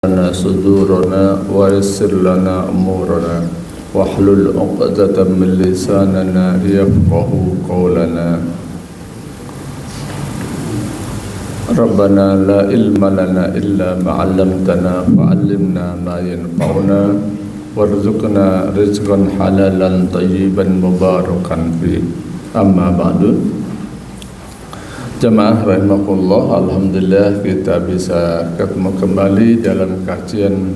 lana sudurana wa yassir lana umurana wahlul 'uqdatam min lisanina yafqahu qawlana. Rabbana la ilma lana illa ma 'allamtana fa'allimna ma yanfa'una warzuqna rizqan halalan tayyiban mubarakan fi. Amma ba'du. Jamaah rahimakumullah, alhamdulillah kita bisa ketemu kembali dalam kajian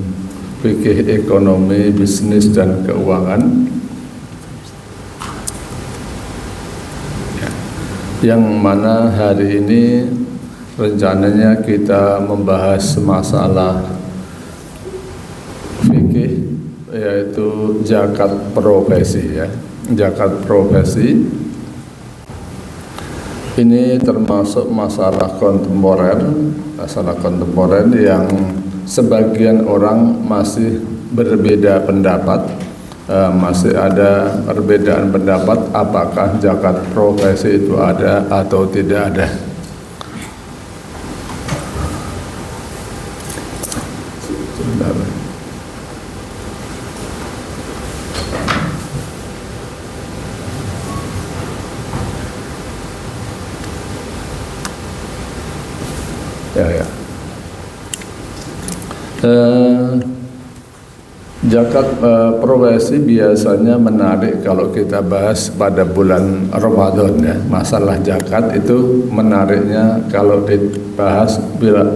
fikih ekonomi, bisnis dan keuangan yang mana hari ini rencananya kita membahas masalah fikih, yaitu zakat profesi ya. Zakat profesi ini termasuk masalah kontemporer yang sebagian orang masih berbeda pendapat, masih ada perbedaan pendapat apakah zakat profesi itu ada atau tidak ada. Zakat profesi biasanya menarik kalau kita bahas pada bulan Ramadan ya. Masalah zakat itu menariknya kalau dibahas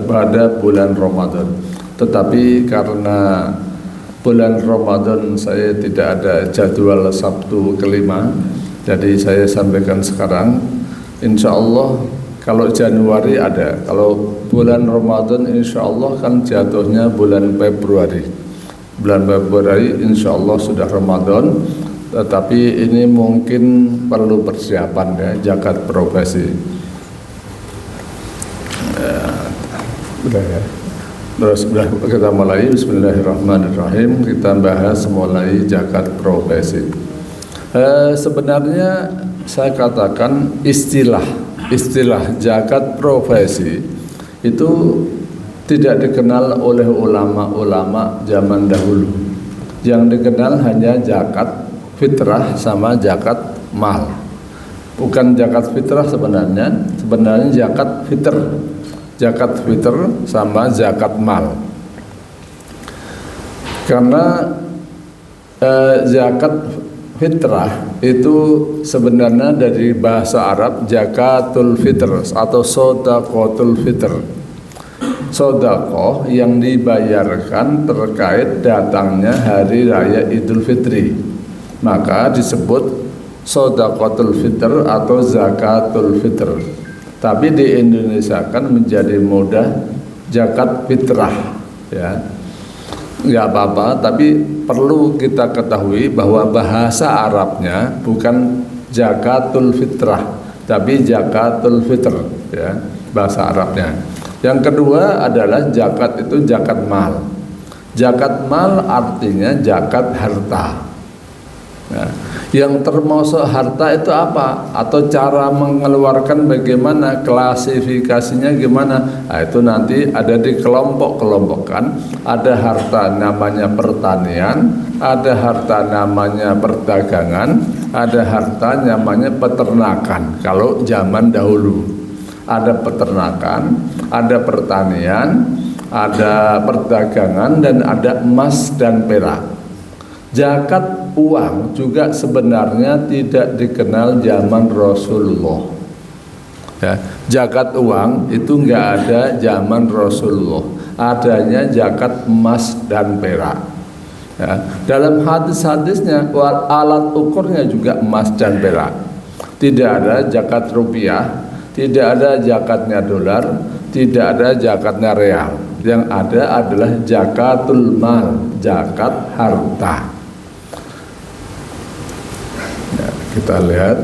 pada bulan Ramadan. Tetapi karena bulan Ramadan saya tidak ada jadwal Sabtu kelima, jadi saya sampaikan sekarang. Insya Allah kalau Januari ada, kalau bulan Ramadan insya Allah kan jatuhnya bulan Februari. Bulan Februari insya Allah sudah Ramadan, tetapi ini mungkin perlu persiapan ya, zakat profesi. Terus kita mulai, bismillahirrahmanirrahim, kita bahas mulai zakat profesi. Sebenarnya saya katakan istilah zakat profesi itu tidak dikenal oleh ulama-ulama zaman dahulu. Yang dikenal hanya zakat fitrah sama zakat mal. Bukan zakat fitrah sebenarnya zakat fitr. Zakat fitr sama zakat mal. Karena zakat fitrah itu sebenarnya dari bahasa Arab zakatul fitr atau shadaqatul fitr. Sedekah yang dibayarkan terkait datangnya hari raya Idul Fitri, maka disebut sedekahul fitr atau zakatul fitr. Tapi di Indonesia kan menjadi mudah zakat fitrah ya. Nggak apa-apa, tapi perlu kita ketahui bahwa bahasa Arabnya bukan zakatul fitrah, tapi zakatul fitr ya, bahasa Arabnya. Yang kedua adalah zakat itu zakat mal. Zakat mal artinya zakat harta. Nah, yang termasuk harta itu apa? Atau cara mengeluarkan bagaimana, klasifikasinya gimana? Nah, itu nanti ada di kelompok-kelompokkan. Ada harta namanya pertanian, ada harta namanya perdagangan, ada harta namanya peternakan. Kalau zaman dahulu ada peternakan, ada pertanian, ada perdagangan, dan ada emas dan perak. Zakat uang juga sebenarnya tidak dikenal zaman Rasulullah ya. Zakat uang itu enggak ada zaman Rasulullah, adanya zakat emas dan perak ya. Dalam hadis-hadisnya alat ukurnya juga emas dan perak. Tidak ada zakat rupiah, tidak ada zakatnya dolar, tidak ada zakatnya real. Yang ada adalah zakatul mal, zakat harta. Ya, kita lihat.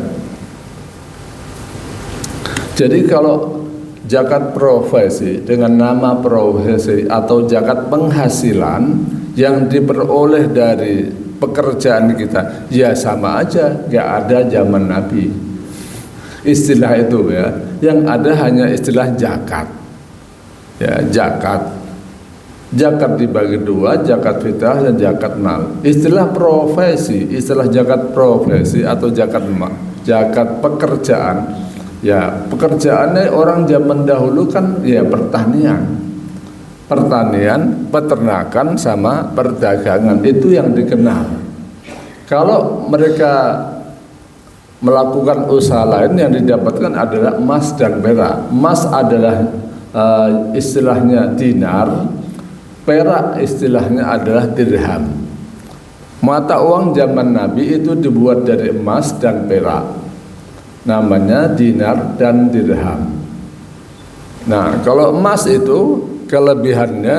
Jadi kalau zakat profesi dengan nama profesi atau zakat penghasilan yang diperoleh dari pekerjaan kita, ya sama aja, nggak ada zaman Nabi. Istilah itu ya, yang ada hanya istilah zakat. Ya, zakat. Zakat dibagi dua, zakat fitrah dan zakat mal. Istilah profesi, istilah zakat profesi atau zakat mal, zakat pekerjaan. Ya, pekerjaannya orang zaman dahulu kan ya pertanian, peternakan sama perdagangan, itu yang dikenal. Kalau mereka melakukan usaha lain, yang didapatkan adalah emas dan perak. Emas adalah istilahnya dinar, perak istilahnya adalah dirham. Mata uang zaman Nabi itu dibuat dari emas dan perak, namanya dinar dan dirham. Nah, kalau emas itu kelebihannya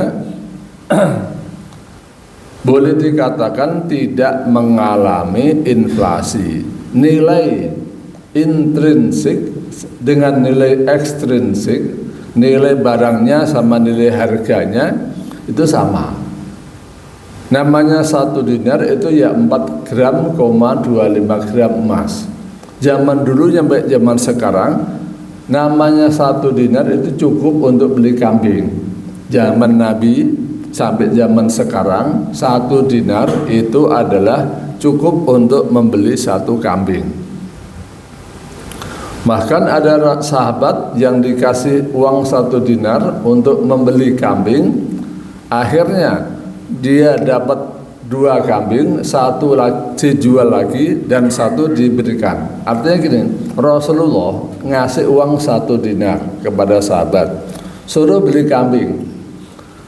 boleh dikatakan tidak mengalami inflasi. Nilai intrinsik dengan nilai ekstrinsik, nilai barangnya sama nilai harganya itu sama. Namanya 1 dinar itu ya 4 gram, 25 gram emas. Zaman dulu sampai zaman sekarang, namanya 1 dinar itu cukup untuk beli kambing. Zaman Nabi sampai zaman sekarang, 1 dinar itu adalah cukup untuk membeli 1 kambing. Bahkan ada sahabat yang dikasih uang 1 dinar untuk membeli kambing, akhirnya dia dapat 2 kambing, 1 dijual lagi dan 1 diberikan. Artinya gini, Rasulullah ngasih uang 1 dinar kepada sahabat, suruh beli kambing.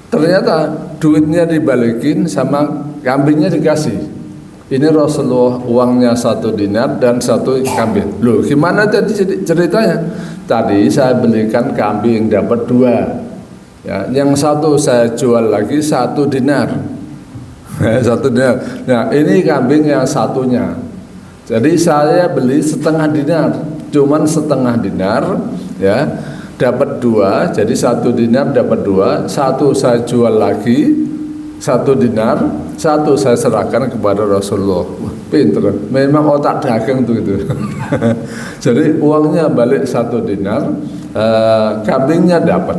Ternyata duitnya dibalikin sama kambingnya dikasih. Ini Rasulullah uangnya 1 dinar dan 1 kambing. Loh, gimana tadi ceritanya? Tadi saya belikan kambing dapat 2. Ya, yang 1 saya jual lagi 1 dinar. 1 dinar. Nah, ini kambing yang satunya. Jadi saya beli setengah dinar, cuman setengah dinar, ya, dapat 2. Jadi 1 dinar dapat 2. 1 saya jual lagi 1 dinar, 1 saya serahkan kepada Rasulullah. Wah, pinter, memang otak dagang tuh itu. Jadi uangnya balik 1 dinar, kambingnya dapat.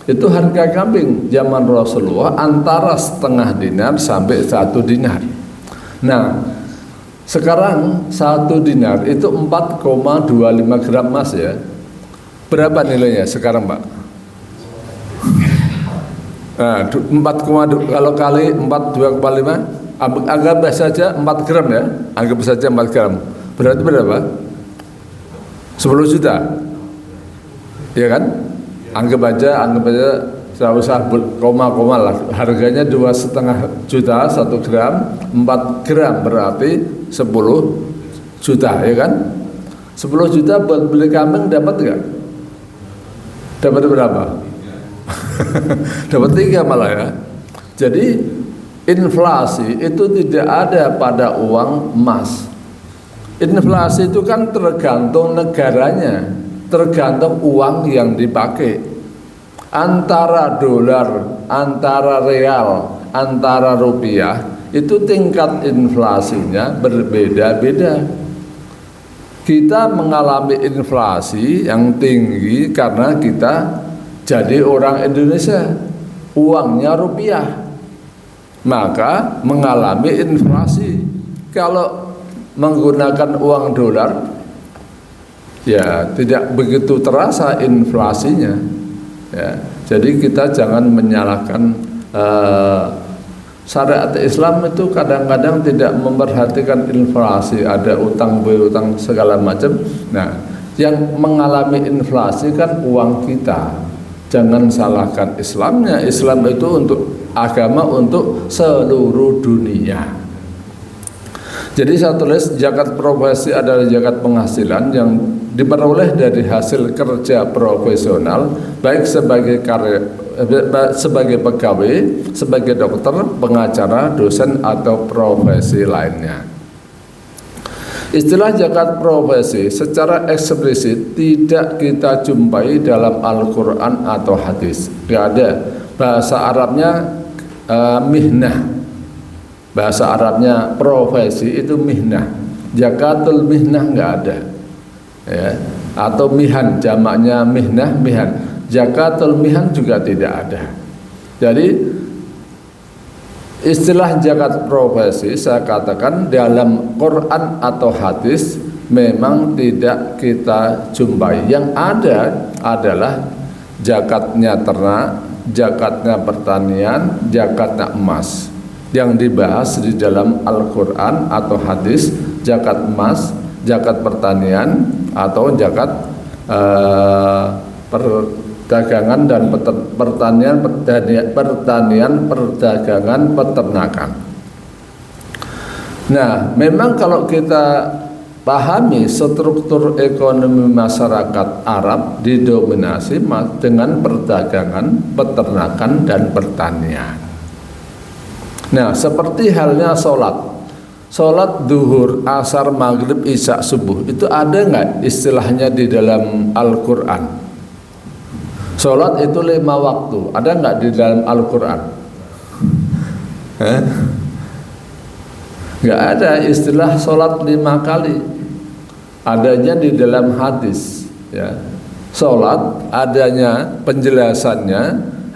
Itu harga kambing zaman Rasulullah antara setengah dinar sampai 1 dinar. Nah, sekarang 1 dinar itu 4,25 gram emas ya. Berapa nilainya sekarang, Pak? Nah, 4, kalau kali 4,25, anggap saja 4 gram ya, anggap saja 4 gram. Berarti berapa? 10 juta. Iya kan? Anggap aja tidak usah koma-koma lah. Harganya 2,5 juta 1 gram, 4 gram berarti 10 juta, ya kan? 10 juta buat beli kambing dapat nggak? Dapat berapa? Dapat 3 malah ya. Jadi inflasi itu tidak ada pada uang emas. Inflasi itu kan tergantung negaranya, tergantung uang yang dipakai. Antara dolar, antara real, antara rupiah itu tingkat inflasinya berbeda-beda. Kita mengalami inflasi yang tinggi karena kita jadi orang Indonesia, uangnya rupiah, maka mengalami inflasi. Kalau menggunakan uang dolar, ya tidak begitu terasa inflasinya. Ya, jadi kita jangan menyalahkan syariat Islam itu kadang-kadang tidak memperhatikan inflasi, ada utang berutang segala macam. Nah, yang mengalami inflasi kan uang kita. Jangan salahkan Islamnya. Islam itu untuk agama untuk seluruh dunia. Jadi saya tulis zakat profesi adalah zakat penghasilan yang diperoleh dari hasil kerja profesional, baik sebagai sebagai pegawai, sebagai dokter, pengacara, dosen atau profesi lainnya. Istilah zakat profesi secara eksplisit tidak kita jumpai dalam Al-Quran atau hadis. Tidak ada. Bahasa Arabnya mihnah. Bahasa Arabnya profesi itu mihnah. Zakatul mihnah nggak ada. Ya. Atau mihan, jamaknya mihnah, mihan. Zakatul mihan juga tidak ada. Jadi Istilah zakat profesi saya katakan dalam Quran atau hadis memang tidak kita jumpai. Yang ada adalah zakatnya ternak, zakatnya pertanian, zakatnya emas. Yang dibahas di dalam Al-Quran atau hadis zakat emas, zakat pertanian atau zakat perdagangan dan pertanian, perdagangan, peternakan. Nah, memang kalau kita pahami struktur ekonomi masyarakat Arab didominasi dengan perdagangan, peternakan, dan pertanian. Nah, seperti halnya sholat duhur, asar, maghrib, isya, subuh, itu ada nggak istilahnya di dalam Al-Quran? Sholat itu 5 waktu, ada nggak di dalam Al-Quran? Nggak ada istilah sholat 5 kali. Adanya di dalam hadis, ya. Sholat adanya penjelasannya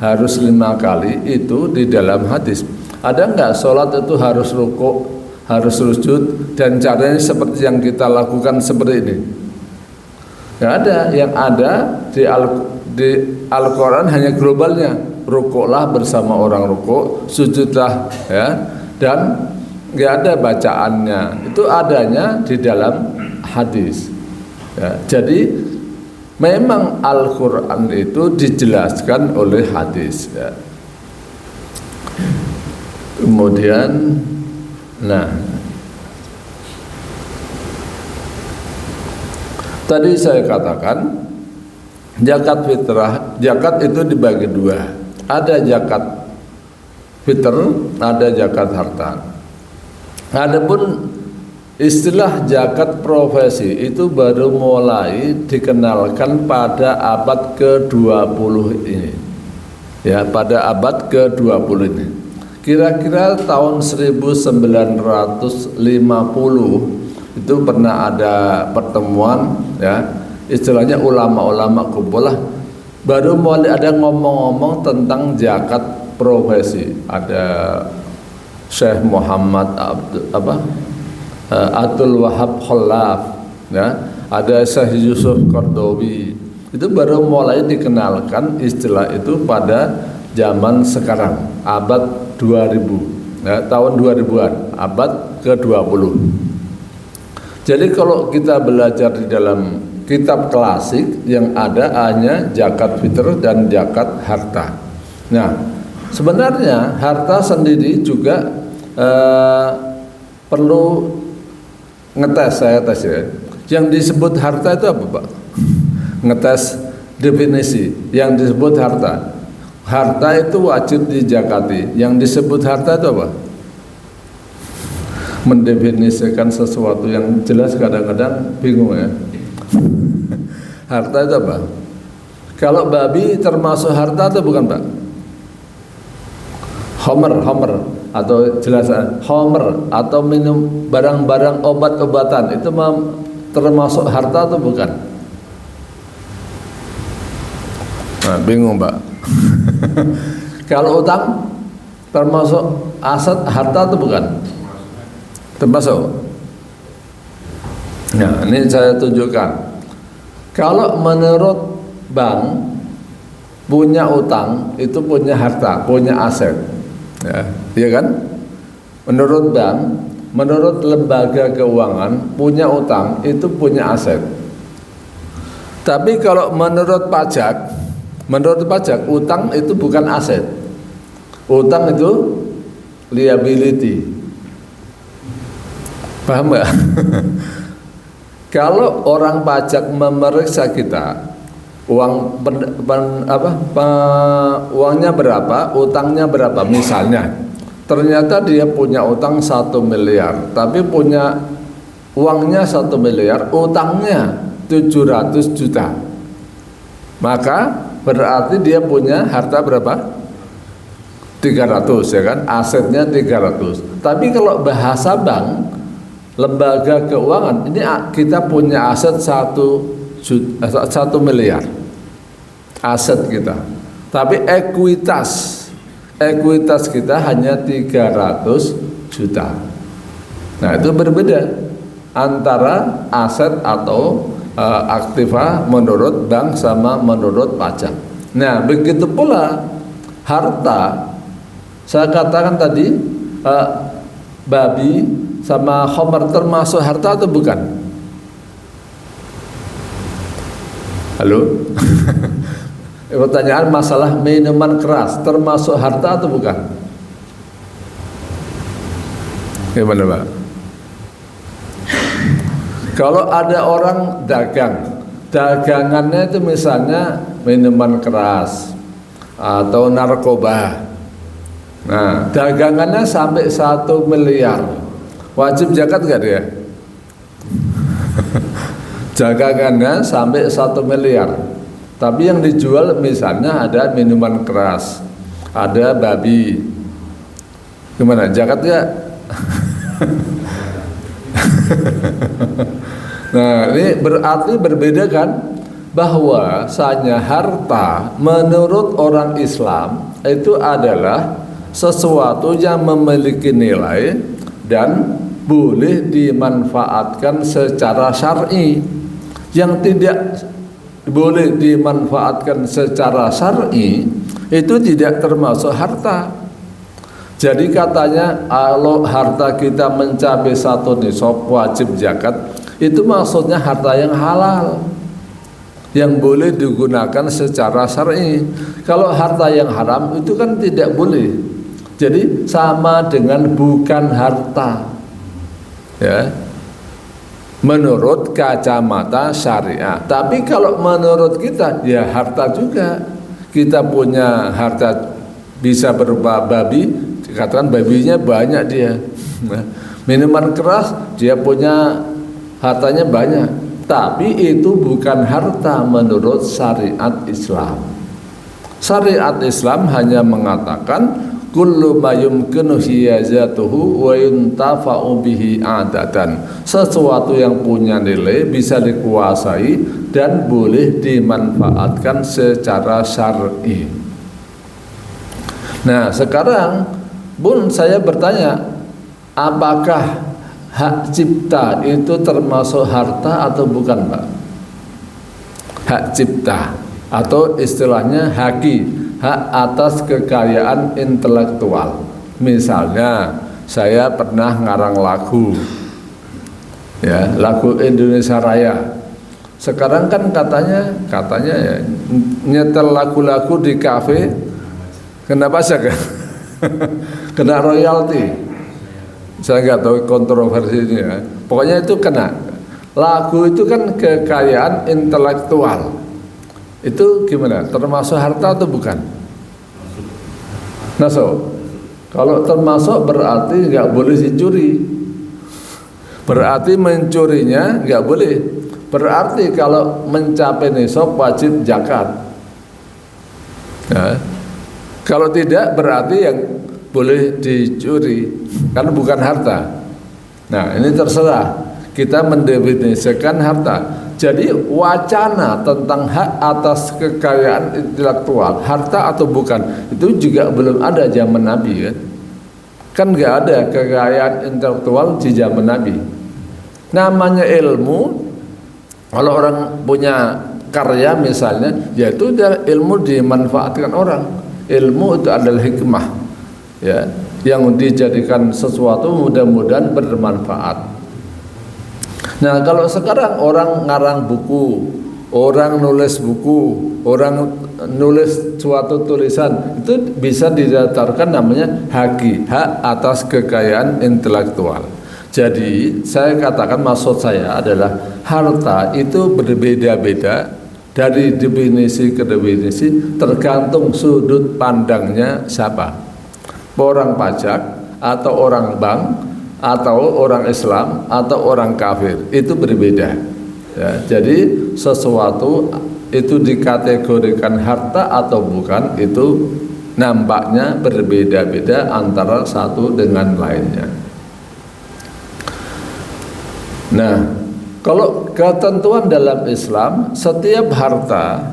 harus 5 kali itu di dalam hadis. Ada nggak sholat itu harus rukuk, harus sujud, dan caranya seperti yang kita lakukan seperti ini? Nggak ada. Yang ada di Al-Quran hanya globalnya, rukuklah bersama orang rukuk, sujudlah, ya, dan nggak ada bacaannya. Itu adanya di dalam hadis, ya. Jadi memang Al-Quran itu dijelaskan oleh hadis, ya. Kemudian, nah, tadi saya katakan zakat fitrah, zakat itu dibagi 2. Ada zakat fitr, ada zakat harta. Adapun istilah zakat profesi itu baru mulai dikenalkan pada abad ke-20 ini. Ya, pada abad ke-20 ini. Kira-kira tahun 1950 itu pernah ada pertemuan, ya, istilahnya ulama-ulama kumpul lah, baru mulai ada ngomong-ngomong tentang zakat profesi. Ada Syekh Muhammad Abdul Wahab Khalaf, ya, ada Syekh Yusuf Qardawi. Itu baru mulai dikenalkan istilah itu pada zaman sekarang, abad 2000, ya, tahun 2000-an, abad ke-20. Jadi kalau kita belajar di dalam kitab klasik yang ada hanya zakat fitr dan zakat harta. Nah, sebenarnya harta sendiri juga perlu ngetes, saya tes, ya. Yang disebut harta itu apa, Pak? Ngetes definisi yang disebut harta. Harta itu wajib dijakati. Yang disebut harta itu apa? Mendefinisikan sesuatu yang jelas kadang-kadang bingung, ya. Harta itu apa? Kalau babi termasuk harta atau bukan, Pak? Homer atau jelasan homer atau minum barang-barang obat-obatan itu termasuk harta atau bukan? Nah, bingung, Pak. Kalau utang termasuk aset harta atau bukan? Termasuk. Nah, ini saya tunjukkan. Kalau menurut bank, punya utang itu punya harta, punya aset, ya, iya kan? Menurut bank, menurut lembaga keuangan, punya utang itu punya aset. Tapi kalau menurut pajak, utang itu bukan aset. Utang itu liability. Paham nggak? Kalau orang pajak memeriksa kita, uangnya berapa, utangnya berapa, misalnya, ternyata dia punya utang 1 miliar, tapi punya uangnya 1 miliar, utangnya 700 juta, maka berarti dia punya harta berapa? 300, ya kan? Asetnya 300. Tapi kalau bahasa bank, lembaga keuangan, ini kita punya aset 1 miliar aset kita, tapi ekuitas ekuitas kita hanya 300 juta. Nah, itu berbeda antara aset atau aktiva menurut bank sama menurut pajak. Nah, begitu pula harta. Saya katakan tadi babi sama khamar termasuk harta atau bukan? Halo? Pertanyaan masalah minuman keras termasuk harta atau bukan? Gimana, Pak? Kalau ada orang dagangannya itu misalnya minuman keras atau narkoba. Nah, dagangannya sampai 1 miliar. Wajib zakat nggak dia? Dagangannya sampai 1 miliar. Tapi yang dijual misalnya ada minuman keras, ada babi. Gimana? Zakat nggak? Nah, ini berarti berbeda kan? Bahwasanya harta menurut orang Islam itu adalah sesuatu yang memiliki nilai dan boleh dimanfaatkan secara syar'i. Yang tidak boleh dimanfaatkan secara syar'i itu tidak termasuk harta. Jadi katanya kalau harta kita mencapai 1 nisab wajib zakat, itu maksudnya harta yang halal yang boleh digunakan secara syar'i. Kalau harta yang haram itu kan tidak boleh. Jadi sama dengan bukan harta. Ya. Menurut kacamata syariah. Tapi kalau menurut kita ya harta juga. Kita punya harta bisa berupa babi, dikatakan babinya banyak dia. Minuman keras dia punya hartanya banyak, tapi itu bukan harta menurut syariat Islam. Syariat Islam hanya mengatakan kullu ma yumkinu hiyazatuhu wa yuntafa'u bihi adatan. Sesuatu yang punya nilai bisa dikuasai dan boleh dimanfaatkan secara syar'i. Nah, sekarang Bun, saya bertanya, apakah hak cipta itu termasuk harta atau bukan, Pak? Hak cipta atau istilahnya haki, hak atas kekayaan intelektual. Misalnya saya pernah ngarang lagu, ya, lagu Indonesia Raya. Sekarang kan katanya ya, nyetel lagu-lagu di kafe kena pajak kan? Kena royalti. Saya nggak tahu kontroversinya. Pokoknya itu kena. Lagu itu kan kekayaan intelektual. Itu gimana? Termasuk harta atau bukan? Masuk. Kalau termasuk berarti nggak boleh dicuri. Berarti mencurinya nggak boleh. Berarti kalau mencapai nisab wajib zakat. Nah, kalau tidak berarti yang boleh dicuri karena bukan harta. Nah, ini terserah kita mendefinisikan harta. Jadi wacana tentang hak atas kekayaan intelektual, harta atau bukan, itu juga belum ada zaman Nabi kan? Kan nggak ada kekayaan intelektual di zaman Nabi. Namanya ilmu, kalau orang punya karya misalnya, yaitu ilmu dimanfaatkan orang. Ilmu itu adalah hikmah, ya, yang dijadikan sesuatu mudah-mudahan bermanfaat. Nah, kalau sekarang orang ngarang buku, orang nulis buku, orang nulis suatu tulisan, itu bisa didaftarkan namanya haki, hak atas kekayaan intelektual. Jadi saya katakan, maksud saya adalah harta itu berbeda-beda dari definisi ke definisi, tergantung sudut pandangnya siapa, orang pajak atau orang bank atau orang Islam atau orang kafir, itu berbeda ya. Jadi sesuatu itu dikategorikan harta atau bukan, itu nampaknya berbeda-beda antara satu dengan lainnya. Nah, kalau ketentuan dalam Islam, setiap harta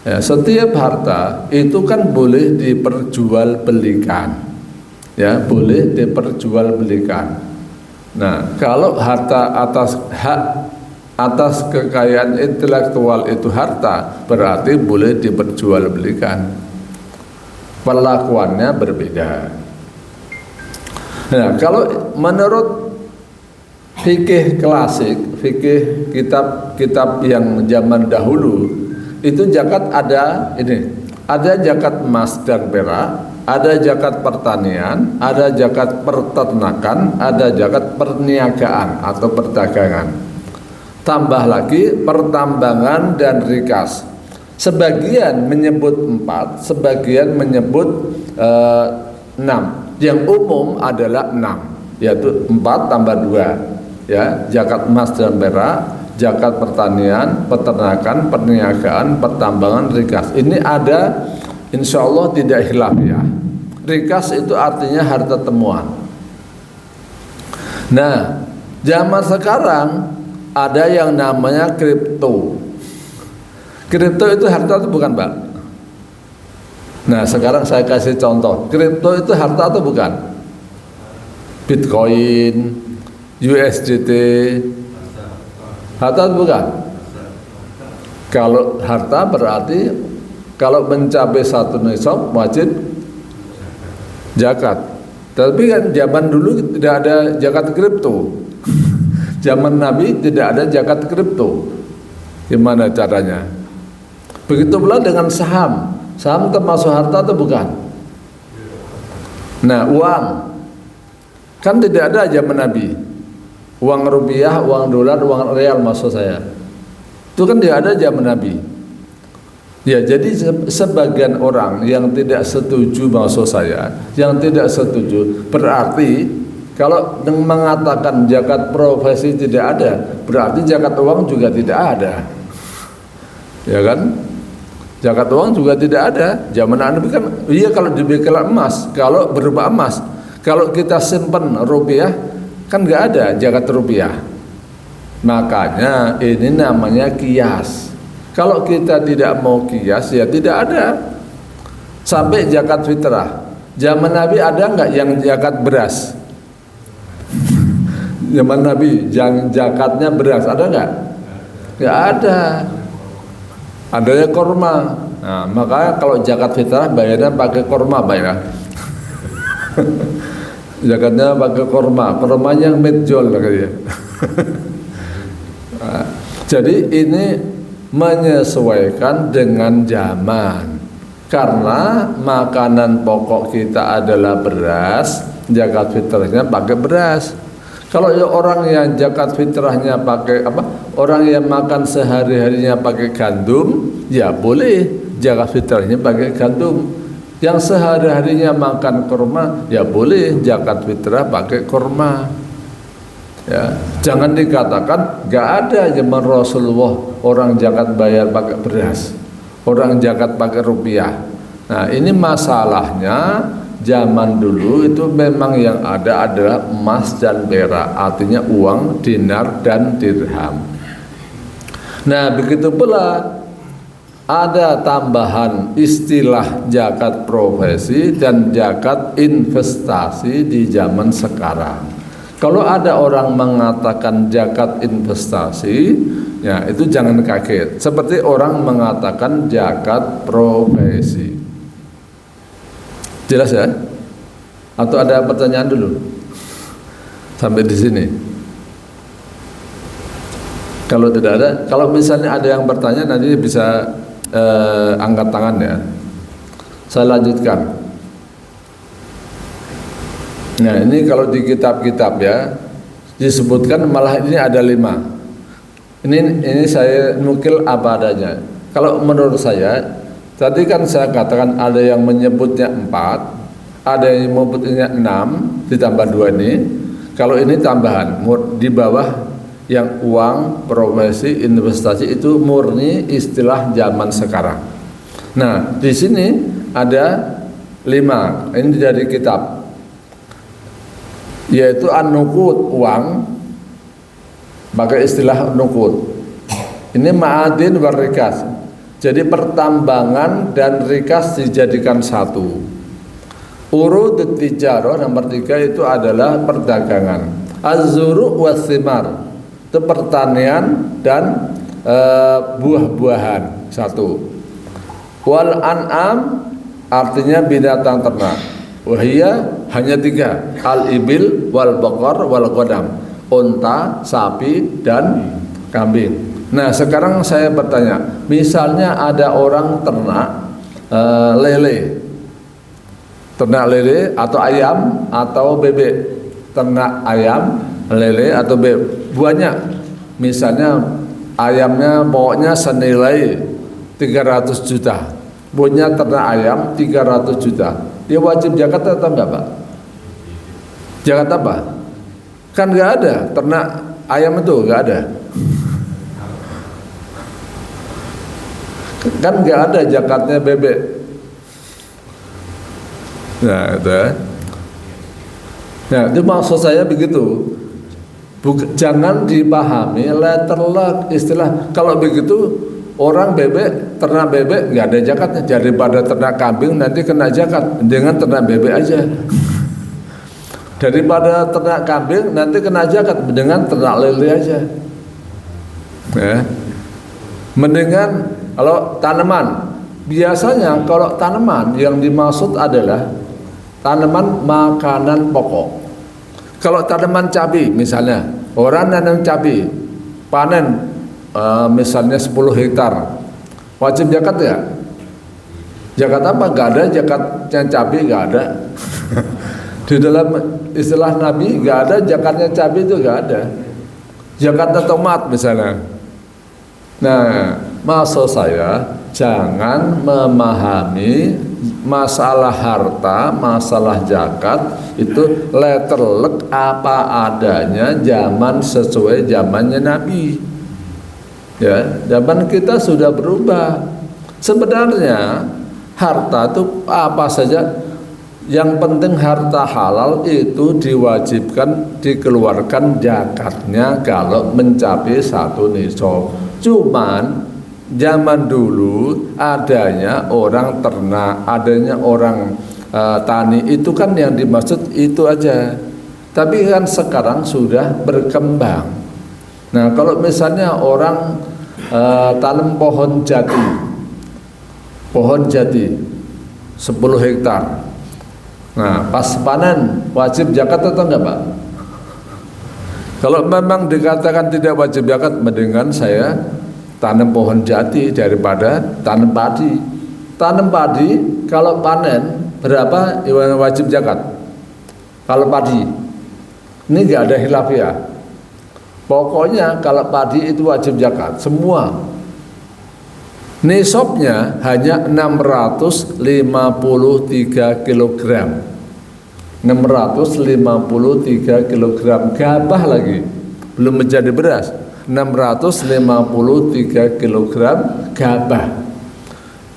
Ya, setiap harta itu kan boleh diperjualbelikan, ya boleh diperjualbelikan. Nah, kalau harta atas hak atas kekayaan intelektual itu harta, berarti boleh diperjualbelikan. Perlakuannya berbeda. Nah, kalau menurut fikih klasik, fikih kitab-kitab yang zaman dahulu, itu zakat ada zakat emas dan perak, ada zakat pertanian, ada zakat peternakan, ada zakat perniagaan atau perdagangan. Tambah lagi pertambangan dan rikas. Sebagian menyebut 4, sebagian menyebut 6. Yang umum adalah 6, yaitu 4 tambah 2, ya, zakat emas dan perak, zakat pertanian, peternakan, perniagaan, pertambangan, rikas. Ini ada, insya Allah tidak khilaf ya. Rikas itu artinya harta temuan. Nah, zaman sekarang ada yang namanya kripto. Kripto itu harta atau bukan, Pak? Nah, sekarang saya kasih contoh. Kripto itu harta atau bukan? Bitcoin, USDT, harta atau bukan? Kalau harta berarti kalau mencapai 1 nisab wajib zakat. Tapi kan zaman dulu tidak ada zakat kripto. Zaman Nabi tidak ada zakat kripto. Gimana caranya? Begitu pula dengan saham. Saham termasuk harta atau bukan? Nah, uang kan tidak ada zaman Nabi. Uang rupiah, uang dolar, uang real maksud saya. Itu kan tidak ada zaman Nabi. Ya, jadi sebagian orang yang tidak setuju maksud saya, yang tidak setuju berarti kalau mengatakan zakat profesi tidak ada, berarti zakat uang juga tidak ada. Ya kan? Zakat uang juga tidak ada. Zaman Nabi kan, iya kalau dibekal emas, kalau berupa emas. Kalau kita simpan rupiah, kan nggak ada zakat rupiah. Makanya ini namanya kias. Kalau kita tidak mau kias, ya tidak ada. Sampai zakat fitrah. Zaman Nabi ada nggak yang zakat beras? Zaman Nabi yang zakatnya beras ada nggak? Nggak ada. Adanya korma. Nah, makanya kalau zakat fitrah bayarnya pakai korma, bayar. Zakatnya pakai korma. Kormanya yang medjol katanya. Nah, jadi ini menyesuaikan dengan zaman. Karena makanan pokok kita adalah beras, zakat fitrahnya pakai beras. Kalau orang yang zakat fitrahnya pakai apa? Orang yang makan sehari-harinya pakai gandum, ya boleh zakat fitrahnya pakai gandum. Yang sehari-harinya makan kurma, ya boleh zakat fitrah pakai kurma. Ya, jangan dikatakan nggak ada zaman Rasulullah orang zakat bayar pakai beras, orang zakat pakai rupiah. Nah, ini masalahnya. Zaman dulu itu memang yang ada adalah emas dan perak, artinya uang, dinar dan dirham. Nah, begitu pula ada tambahan istilah zakat profesi dan zakat investasi di zaman sekarang. Kalau ada orang mengatakan zakat investasi, ya itu jangan kaget. Seperti orang mengatakan zakat profesi. Jelas ya? Atau ada pertanyaan dulu? Sampai di sini. Kalau tidak ada, kalau misalnya ada yang bertanya nanti bisa angkat tangan ya. Saya lanjutkan. Nah, ini kalau di kitab-kitab ya disebutkan malah ini ada 5. Ini saya nukil apa adanya. Kalau menurut saya, tadi kan saya katakan ada yang menyebutnya 4, ada yang menyebutnya 6 ditambah 2 ini. Kalau ini tambahan di bawah yang uang, profesi, investasi itu murni istilah zaman sekarang. Nah, di sini ada 5. Ini dari kitab, yaitu an-nuqud, uang, pakai istilah nuqud. Ini ma'adin warikas. Jadi pertambangan dan rikas dijadikan satu. Urudut tijarah nomor 3 itu adalah perdagangan. Az-zuru' was-thimar itu pertanian dan buah-buahan satu. Wal an'am artinya binatang ternak. Wahia hanya 3. Al-ibil wal baqar wal qadam. Unta, sapi dan kambing. Nah, sekarang saya bertanya, misalnya ada orang ternak lele, ternak lele atau ayam atau bebek, ternak ayam, lele atau bebek, banyak. Misalnya ayamnya pokoknya senilai 300 juta, punya ternak ayam 300 juta, dia wajib zakat atau enggak, Pak? Zakat apa? Kan enggak ada, ternak ayam itu enggak ada. Kan nggak ada zakatnya bebek. Nah, itu. Nah, itu maksud saya begitu. Jangan dipahami letterlock istilah. Kalau begitu orang bebek, ternak bebek nggak ada zakatnya. Daripada ternak kambing nanti kena zakat, dengan ternak bebek aja. Daripada ternak kambing nanti kena zakat, dengan ternak lele aja. Ya. Mendingan kalau tanaman, biasanya kalau tanaman yang dimaksud adalah tanaman makanan pokok. Kalau tanaman cabai misalnya, orang nanam cabai, panen misalnya 10 hektar, wajib zakat ya? Zakat apa? Gak ada zakatnya cabai, gak ada. Di dalam istilah Nabi gak ada zakatnya cabai, itu gak ada. Zakatnya tomat misalnya. Nah, maksud saya jangan memahami masalah harta, masalah zakat itu letterlek apa adanya, zaman sesuai zamannya Nabi. Ya, zaman kita sudah berubah. Sebenarnya harta itu apa saja, yang penting harta halal itu diwajibkan dikeluarkan zakatnya kalau mencapai 1 nisab. Cuman zaman dulu adanya orang ternak, adanya orang tani, itu kan yang dimaksud itu aja. Tapi kan sekarang sudah berkembang. Nah, kalau misalnya orang tanam pohon jati 10 hektar. Nah, pas panen wajib zakat atau enggak, Pak? Kalau memang dikatakan tidak wajib zakat, mendingan saya tanam pohon jati daripada tanam padi. Tanam padi kalau panen berapa wajib zakat? Kalau padi, ini enggak ada khilafiyah. Pokoknya kalau padi itu wajib zakat semua. Nisabnya hanya 653 kg. 653 kg gabah lagi, belum menjadi beras. 653 kg gabah.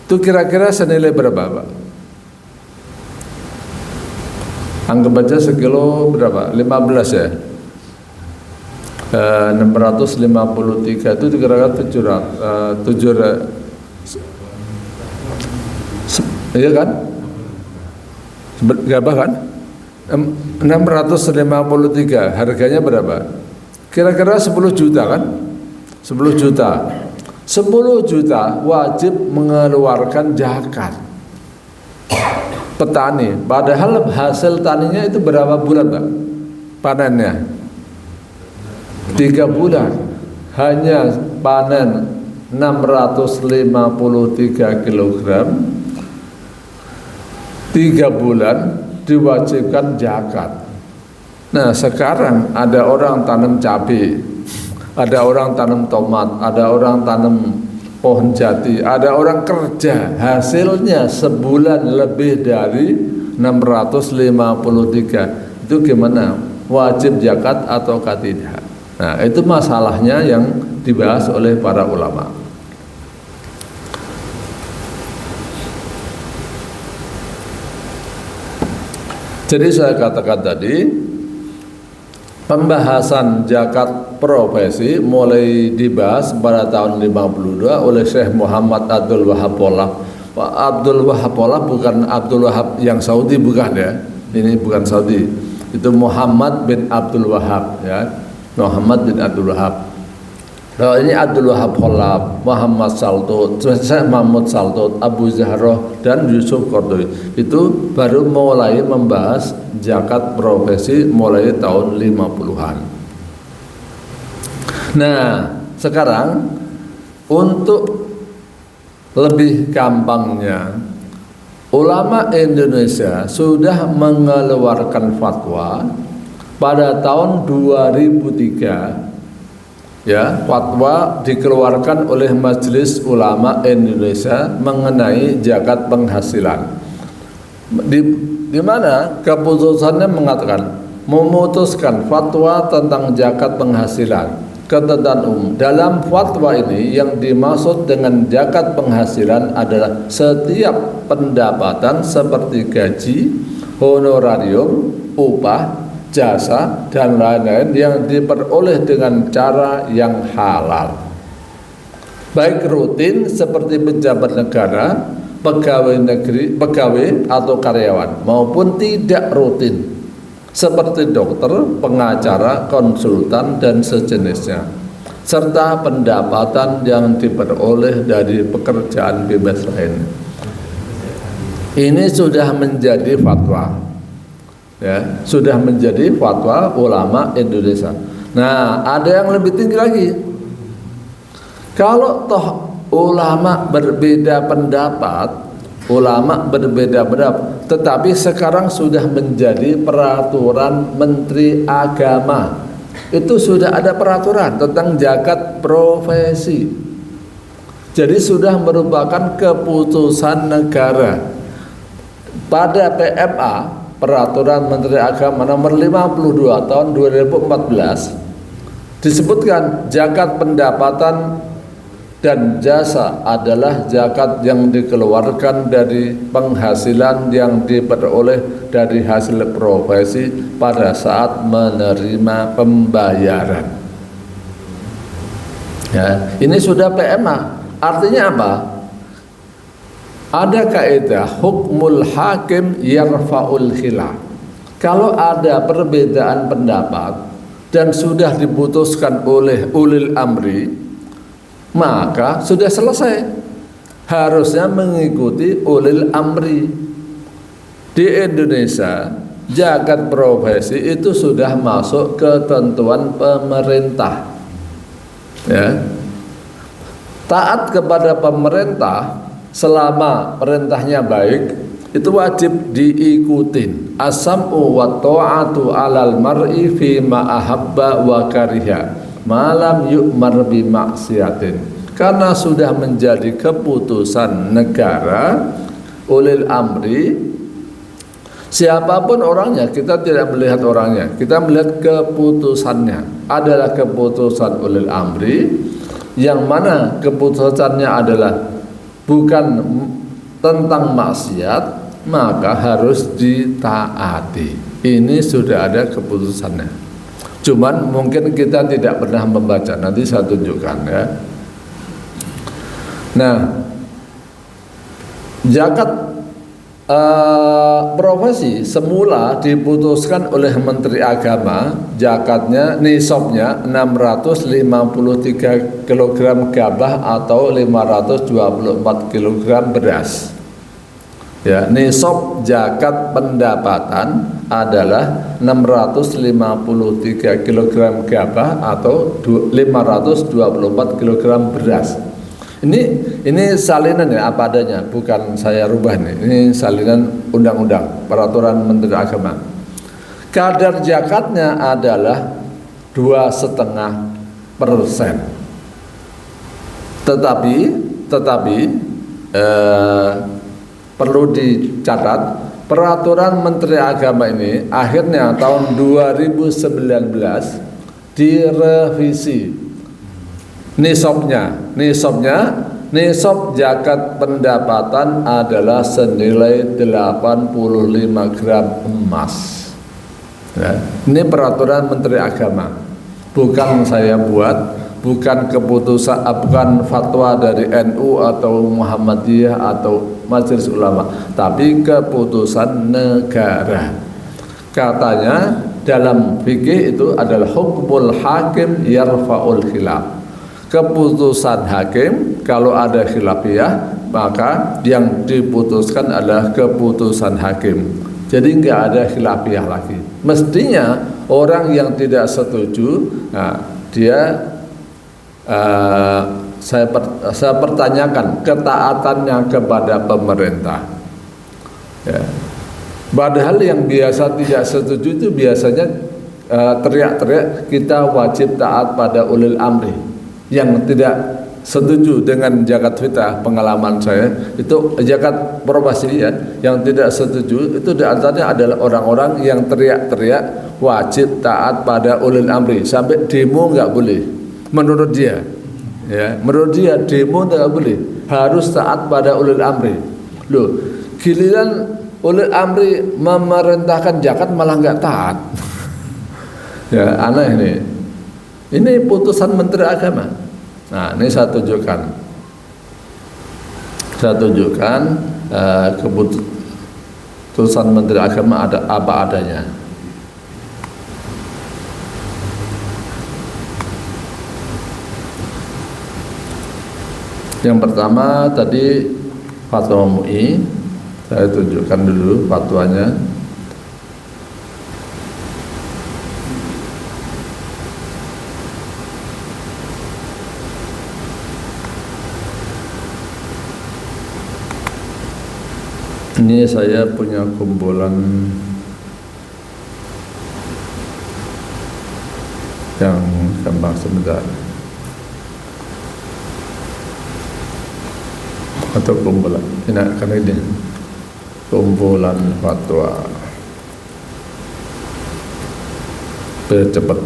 Itu kira-kira senilai berapa, Pak? Anggap aja sekilo berapa? 15 ya. 653 itu kira-kira 700 iya kan? Gabah kan? 653 harganya berapa? Kira-kira 10 juta kan? 10 juta 10 juta wajib mengeluarkan zakat petani. Padahal hasil taninya itu berapa bulan, Pak? Panennya 3 bulan. Hanya panen 653 kg 3 bulan diwajibkan zakat. Nah, sekarang ada orang tanam cabai, ada orang tanam tomat, ada orang tanam pohon jati, ada orang kerja, hasilnya sebulan lebih dari 653. Itu gimana? Wajib zakat atau tidak? Nah, itu masalahnya yang dibahas oleh para ulama. Jadi saya katakan tadi, Pembahasan zakat profesi mulai dibahas pada tahun 52 oleh Syekh Muhammad Abdul Wahab Pollah. Abdul Wahab Pollah bukan Abdul Wahab yang Saudi, bukan ya. Ini bukan Saudi. Itu Muhammad bin Abdul Wahab ya. Muhammad bin Abdul Wahab. Nah, ini Abdul Wahab Pollah, Muhammad Saltut, Syekh Mahmud Saltut, Abu Zahroh dan Yusuf Qardawi. Itu baru mulai membahas zakat profesi mulai tahun 50-an. Nah, sekarang untuk lebih gampangnya, ulama Indonesia sudah mengeluarkan fatwa pada tahun 2003. Ya, fatwa dikeluarkan oleh Majelis Ulama Indonesia mengenai zakat penghasilan. Di mana keputusannya mengatakan memutuskan fatwa tentang zakat penghasilan. Ketentuan umum dalam fatwa ini yang dimaksud dengan zakat penghasilan adalah setiap pendapatan seperti gaji, honorarium, upah, jasa dan lain-lain yang diperoleh dengan cara yang halal, baik rutin seperti pejabat negara, pegawai negeri, pegawai atau karyawan, maupun tidak rutin seperti dokter, pengacara, konsultan dan sejenisnya, serta pendapatan yang diperoleh dari pekerjaan bebas lain. Ini sudah menjadi fatwa. Ya, sudah menjadi fatwa ulama Indonesia. Nah, ada yang lebih tinggi lagi. Kalau toh ulama berbeda pendapat, tetapi sekarang sudah menjadi peraturan Menteri Agama. Itu sudah ada peraturan tentang zakat profesi. Jadi sudah merupakan keputusan negara. Pada PMA, Peraturan Menteri Agama nomor 52 tahun 2014 disebutkan zakat pendapatan dan jasa adalah zakat yang dikeluarkan dari penghasilan yang diperoleh dari hasil profesi pada saat menerima pembayaran. Ya, ini sudah PMA. Artinya apa? Ada kaidah hukmul hakim yarfa'ul khilaf. Kalau ada perbedaan pendapat dan sudah diputuskan oleh ulil amri, maka sudah selesai. Harusnya mengikuti ulil amri. Di Indonesia, zakat profesi itu sudah masuk ketentuan pemerintah. Ya. Taat kepada pemerintah selama perintahnya baik itu wajib diikutin. As-sam'u wa ta'atu 'alal mar'i fi ma ahabba wa kariha ma lam yu'mar bi maksiatin. Karena sudah menjadi keputusan negara ulil amri, siapapun orangnya, kita tidak melihat orangnya, kita melihat keputusannya. Adalah keputusan ulil amri yang mana keputusannya adalah bukan tentang maksiat, maka harus ditaati. Ini sudah ada keputusannya. Cuman mungkin kita tidak pernah membaca. Nanti saya tunjukkan ya. Nah, zakat profesi semula diputuskan oleh Menteri Agama, zakatnya nisabnya 653 kg gabah atau 524 kg beras. Ya, nisab zakat pendapatan adalah 653 kg gabah atau 524 kg beras. Ini salinan ya, apa adanya, bukan saya rubah nih. Ini salinan undang-undang peraturan Menteri Agama. Kadar zakatnya adalah 2,5%. Tetapi perlu dicatat, peraturan Menteri Agama ini akhirnya tahun 2019 direvisi. Nisab zakat pendapatan adalah senilai 85 gram emas. Ya, ini peraturan Menteri Agama, bukan saya buat, bukan keputusan, bukan fatwa dari NU atau Muhammadiyah atau Majelis Ulama, tapi keputusan negara. Katanya dalam fikih itu adalah hukmul hakim yarfa'ul khilaf. Keputusan hakim kalau ada khilafiyah, maka yang diputuskan adalah keputusan hakim. Jadi nggak ada khilafiyah lagi. Mestinya orang yang tidak setuju, nah, dia saya pertanyakan ketaatannya kepada pemerintah. Ya. Padahal yang biasa tidak setuju itu biasanya teriak-teriak kita wajib taat pada ulil amri. Yang tidak setuju dengan zakat fitrah, pengalaman saya itu zakat probasi ya, yang tidak setuju itu diantaranya adalah orang-orang yang teriak-teriak wajib taat pada ulil amri, sampai demo nggak boleh menurut dia ya, menurut dia demo nggak boleh, harus taat pada ulil amri. Loh, giliran ulil amri memerintahkan zakat malah nggak taat. Ya aneh ini putusan Menteri Agama. Nah ini saya tunjukkan keputusan Menteri Agama ada apa adanya. Yang pertama tadi fatwa MUI, saya tunjukkan dulu fatwanya. Ini saya punya kumpulan yang gampang sebentar, atau kumpulan ini akan ini kumpulan fatwa biar cepat.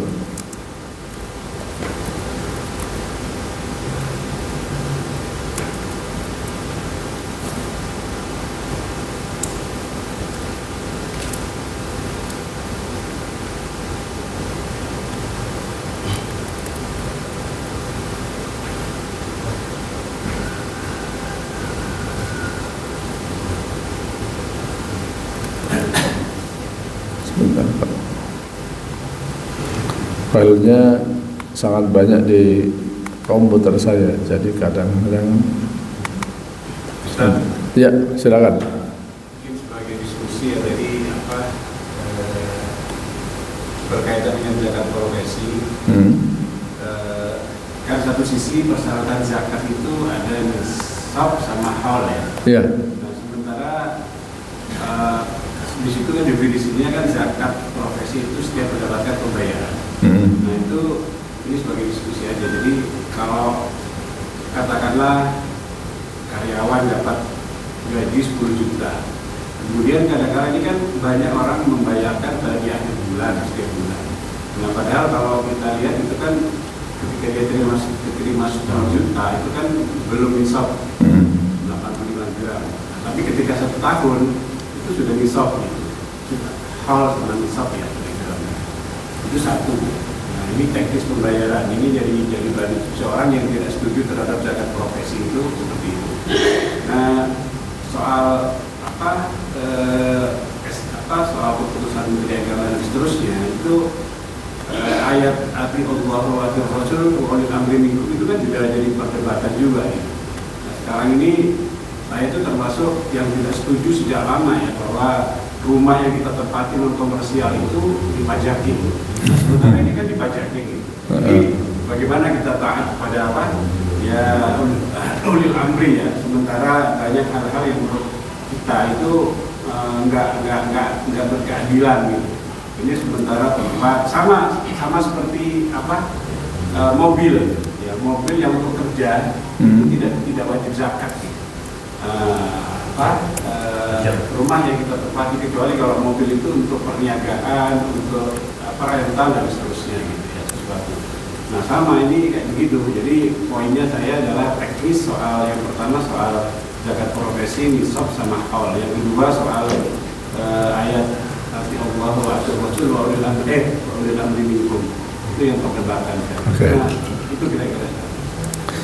Filenya sangat banyak di komputer saya, jadi kadang-kadang. Ya, silakan. Mungkin sebagai diskusi ya tadi berkaitan dengan zakat profesi. Kan satu sisi persyaratan zakat itu ada nisab sama haul ya. Iya. Nah, sementara di situ kan definisinya kan zakat profesi itu setiap mendapatkan pembayaran. Nah itu ini sebagai diskusi aja. Jadi kalau katakanlah karyawan dapat gaji 10 juta, kemudian kadang-kadang ini kan banyak orang membayarkan di akhir bulan, setiap bulan. Nah padahal kalau kita lihat itu kan ketika dia terima 10 juta itu kan belum nisab 85 gram. Tapi ketika 1 tahun itu sudah nisab gitu. Hal sama nisab ya. Itu satu. Nah ini teknis pembayaran ini jadi bagi seorang yang tidak setuju terhadap zakat profesi itu seperti itu. Nah soal soal keputusan Menteri Agama dan seterusnya itu ayat ati Allah wa ati Rasul wa ulil amri minkum itu kan juga jadi perdebatan juga ya. Nah, sekarang ini saya itu termasuk yang tidak setuju sejak lama ya bahwa rumah yang kita tempati non komersial itu dipajaki. Nah, sebenarnya ini kan dipajaki gitu. Jadi bagaimana kita taat pada apa? Ya ulil amri ya. Sementara banyak hal-hal yang menurut kita itu enggak berkeadilan gitu. Ini sementara tempat sama seperti mobil ya, mobil yang untuk kerja itu tidak wajib zakat gitu. Rumah yang kita tempati kecuali kalau mobil itu untuk perniagaan, untuk rental dan seterusnya gitu ya, sesuatu. Nah sama ini kayak begitu. Jadi poinnya saya adalah teknis soal yang pertama soal zakat profesi, nisab sama haul. Yang kedua soal ayat ati Allah bahwa Rasul wa ulil amri minkum. Itu yang perdebatan. Oke. Nah, itu kira-kira.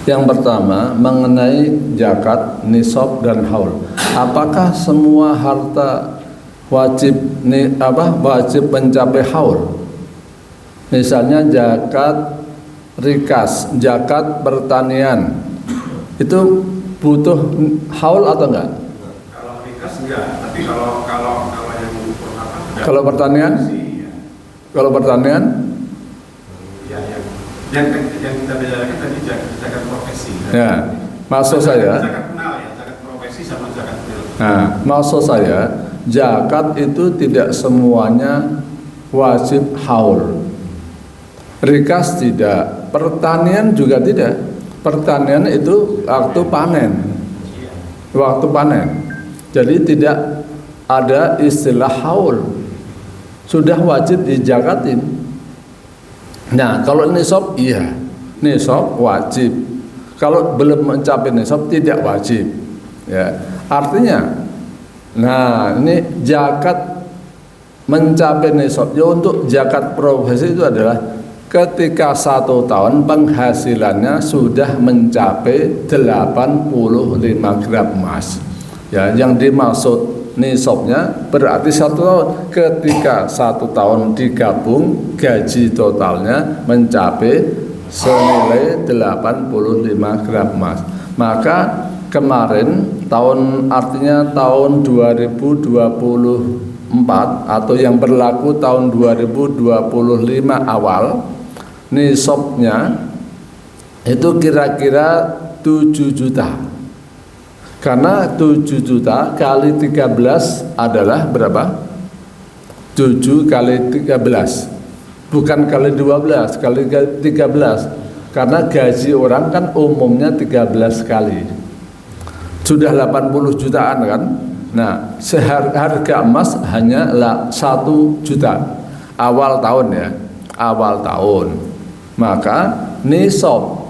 Yang pertama mengenai zakat, nisab dan haul. Apakah semua harta wajib wajib mencapai haul? Misalnya zakat rikas, zakat pertanian, itu butuh haul atau enggak? Kalau rikas enggak, tapi kalau yang Kalau pertanian? ya. Kalau pertanian? Ya, yang kita bicarakan tadi zakat profesi. Ya, maksud saya. Zakat kenal ya, zakat profesi sama zakat real. Nah, maksud saya zakat itu tidak semuanya wajib haul. Rikas tidak, pertanian juga tidak. Pertanian itu waktu panen. Waktu panen. Jadi tidak ada istilah haul. Sudah wajib dijakatin. Nah, kalau nisab iya, nisab wajib. Kalau belum mencapai nisab tidak wajib. Ya, artinya, nah ini zakat mencapai nisab. Ya, untuk zakat profesi itu adalah ketika 1 tahun penghasilannya sudah mencapai 85 gram emas. Ya, yang dimaksud nisabnya berarti 1 tahun. Ketika 1 tahun digabung gaji totalnya mencapai senilai 85 gram emas. Maka kemarin artinya tahun 2024 atau yang berlaku tahun 2025 awal, nisabnya itu kira-kira 7 juta. Karena 7 juta kali 13 adalah berapa? 7 kali 13. Bukan kali 12, kali 13. Karena gaji orang kan umumnya 13 kali. Sudah 80 jutaan kan? Nah, harga emas hanya 1 juta. Awal tahun ya, awal tahun. Maka nisab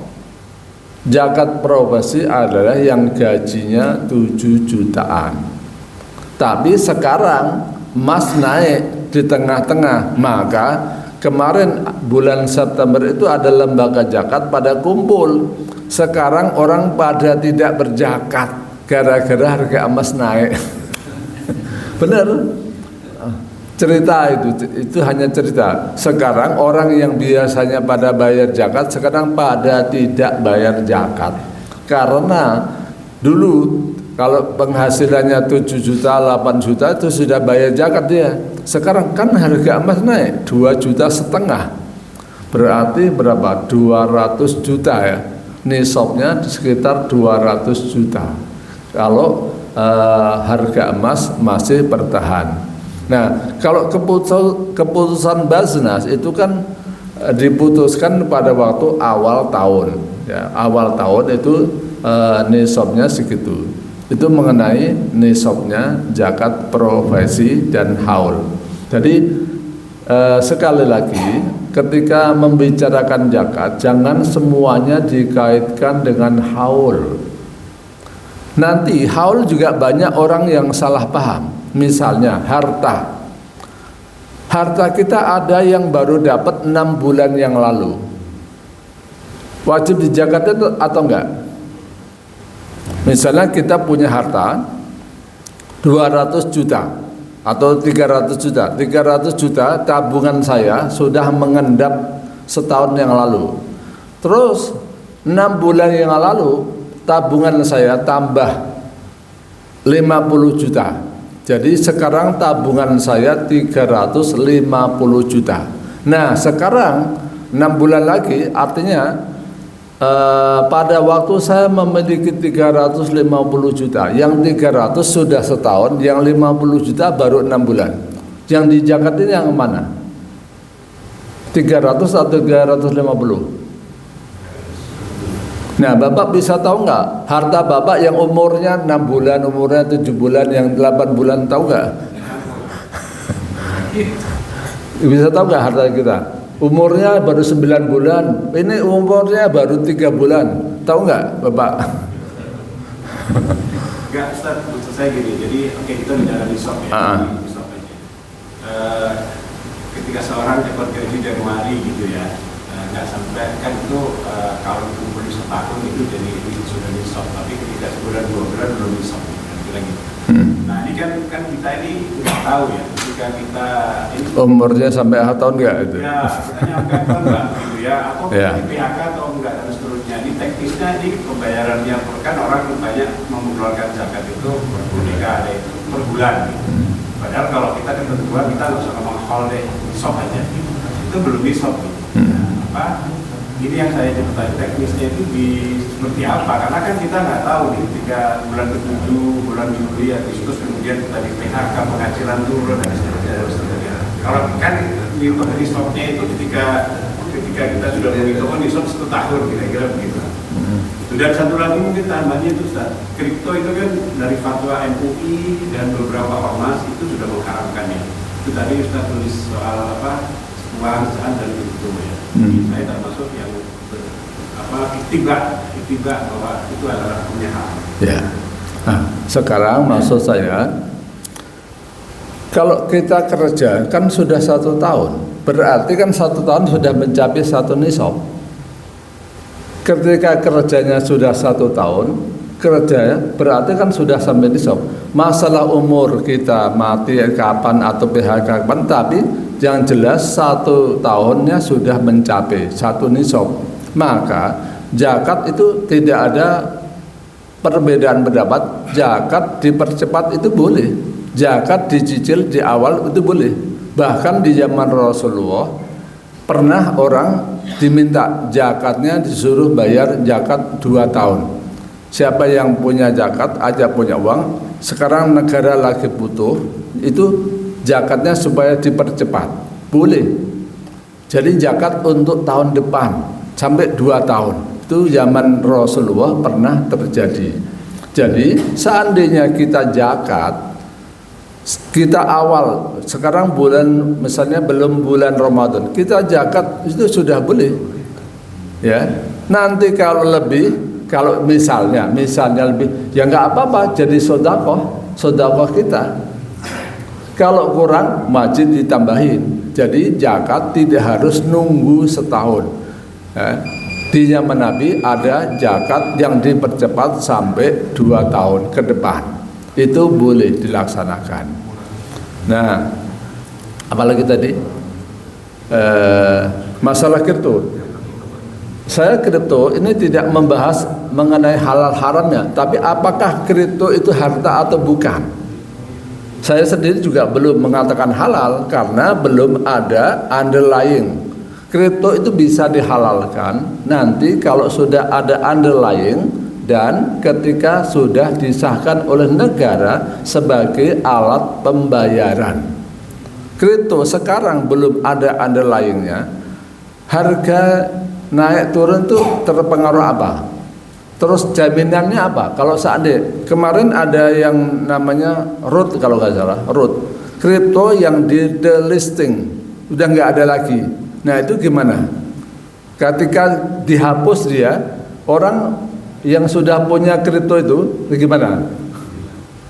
zakat profesi adalah yang gajinya 7 jutaan. Tapi sekarang emas naik di tengah-tengah. Maka kemarin bulan September itu ada lembaga zakat pada kumpul. Sekarang orang pada tidak berzakat gara-gara harga emas naik. Benar. Cerita itu hanya cerita. Sekarang orang yang biasanya pada bayar zakat sekarang pada tidak bayar zakat. Karena dulu kalau penghasilannya 7 juta, 8 juta itu sudah bayar zakat dia. Sekarang kan harga emas naik 2,5 juta. Berarti berapa? 200 juta ya. Nisabnya sekitar 200 juta. Kalau harga emas masih bertahan. Nah, kalau keputusan Basnas itu kan diputuskan pada waktu awal tahun. Ya, awal tahun itu nisabnya segitu. Itu mengenai nisabnya zakat profesi dan haul. Jadi sekali lagi, ketika membicarakan zakat jangan semuanya dikaitkan dengan haul. Nanti haul juga banyak orang yang salah paham. Misalnya harta kita ada yang baru dapat 6 bulan yang lalu, wajib dizakat itu atau enggak? Misalnya kita punya harta 200 juta atau 300 juta 300 juta tabungan saya sudah mengendap setahun yang lalu. Terus 6 bulan yang lalu tabungan saya tambah 50 juta. Jadi sekarang tabungan saya 350 juta. Nah, sekarang 6 bulan lagi artinya pada waktu saya memiliki 350 juta, yang 300 sudah setahun, yang 50 juta baru 6 bulan. Yang dijakatin yang mana? 300 atau 350? Nah, Bapak bisa tahu nggak harta Bapak yang umurnya 6 bulan, umurnya 7 bulan, yang 8 bulan, tahu nggak? Bisa tahu nggak harta kita? Umurnya baru 9 bulan, ini umurnya baru 3 bulan, tahu nggak Bapak? Enggak, Ustaz, maksud saya gini, jadi oke, kita bicara nisab ya, nisab aja. ketika seorang dapat gaji Januari gitu ya, nggak sampai kan itu kalau kumpul di setahun itu jadi sudah nisab, tapi ketika sebulan 2 bulan belum nisab, kira gitu. Nah ini kan kita ini tidak tahu ya, ketika kita ini Umurnya sampai tahun nggak itu? ya kita nyampe atau enggak gitu ya, atau Ya. di PHK atau enggak dan seterusnya. Ini teknisnya ini pembayarannya kan orang banyak mengeluarkan zakat itu ketika ada itu per bulan gitu. Padahal kalau kita ketentuan kita nggak usah ngomong holiday nisab aja gitu. Itu belum nisab gitu. Apa ini yang saya cerita teknisnya itu seperti apa, karena kan kita nggak tahu nih ketika bulan ke-7, bulan Juli, Agustus kemudian kita di PHK, penghasilan turun dan seterusnya. Kalau kan di stopnya itu ketika kita sudah menghitung di stop 1 tahun kira-kira begitu. Dan satu lagi mungkin tambahannya itu Ustaz, kripto itu kan dari fatwa MUI dan beberapa ormas itu sudah mengharamkannya. Itu tadi Ustaz tulis soal apa uang dan kripto ya. Saya termasuk yang iktiba bahwa itu adalah punya hak. Ya. Nah, sekarang maksud saya, kalau kita kerja kan sudah 1 tahun, berarti kan 1 tahun sudah mencapai 1 nisab. Ketika kerjanya sudah 1 tahun, kerja berarti kan sudah sampai nisab. Masalah umur kita mati kapan atau PHK kapan, tapi yang jelas 1 tahunnya sudah mencapai 1 nisab. Maka zakat itu tidak ada perbedaan pendapat. Zakat dipercepat itu boleh, zakat dicicil di awal itu boleh. Bahkan di zaman Rasulullah pernah orang diminta zakatnya, disuruh bayar zakat 2 tahun. Siapa yang punya zakat aja punya uang. Sekarang negara lagi butuh, itu zakatnya supaya dipercepat, boleh. Jadi zakat untuk tahun depan sampai 2 tahun. Itu zaman Rasulullah pernah terjadi. Jadi seandainya kita zakat, kita awal sekarang bulan misalnya belum bulan Ramadan, kita zakat itu sudah boleh. Ya. Nanti kalau lebih, kalau misalnya lebih, ya nggak apa-apa, jadi sedekah kita. Kalau kurang, wajib ditambahin. Jadi zakat tidak harus nunggu setahun. Ya. Di zaman Nabi ada zakat yang dipercepat sampai 2 tahun ke depan. Itu boleh dilaksanakan. Nah, apalagi tadi masalah kripto. Saya kripto ini tidak membahas mengenai halal haramnya, tapi apakah kripto itu harta atau bukan. Saya sendiri juga belum mengatakan halal karena belum ada underlying. Kripto itu bisa dihalalkan nanti kalau sudah ada underlying dan ketika sudah disahkan oleh negara sebagai alat pembayaran. Kripto sekarang belum ada underlyingnya. Harga naik turun tuh terpengaruh apa? Terus jaminannya apa? Kalau seandainya kemarin ada yang namanya root, kalau nggak salah root kripto yang di delisting udah nggak ada lagi. Nah itu gimana? Ketika dihapus dia, orang yang sudah punya kripto itu gimana?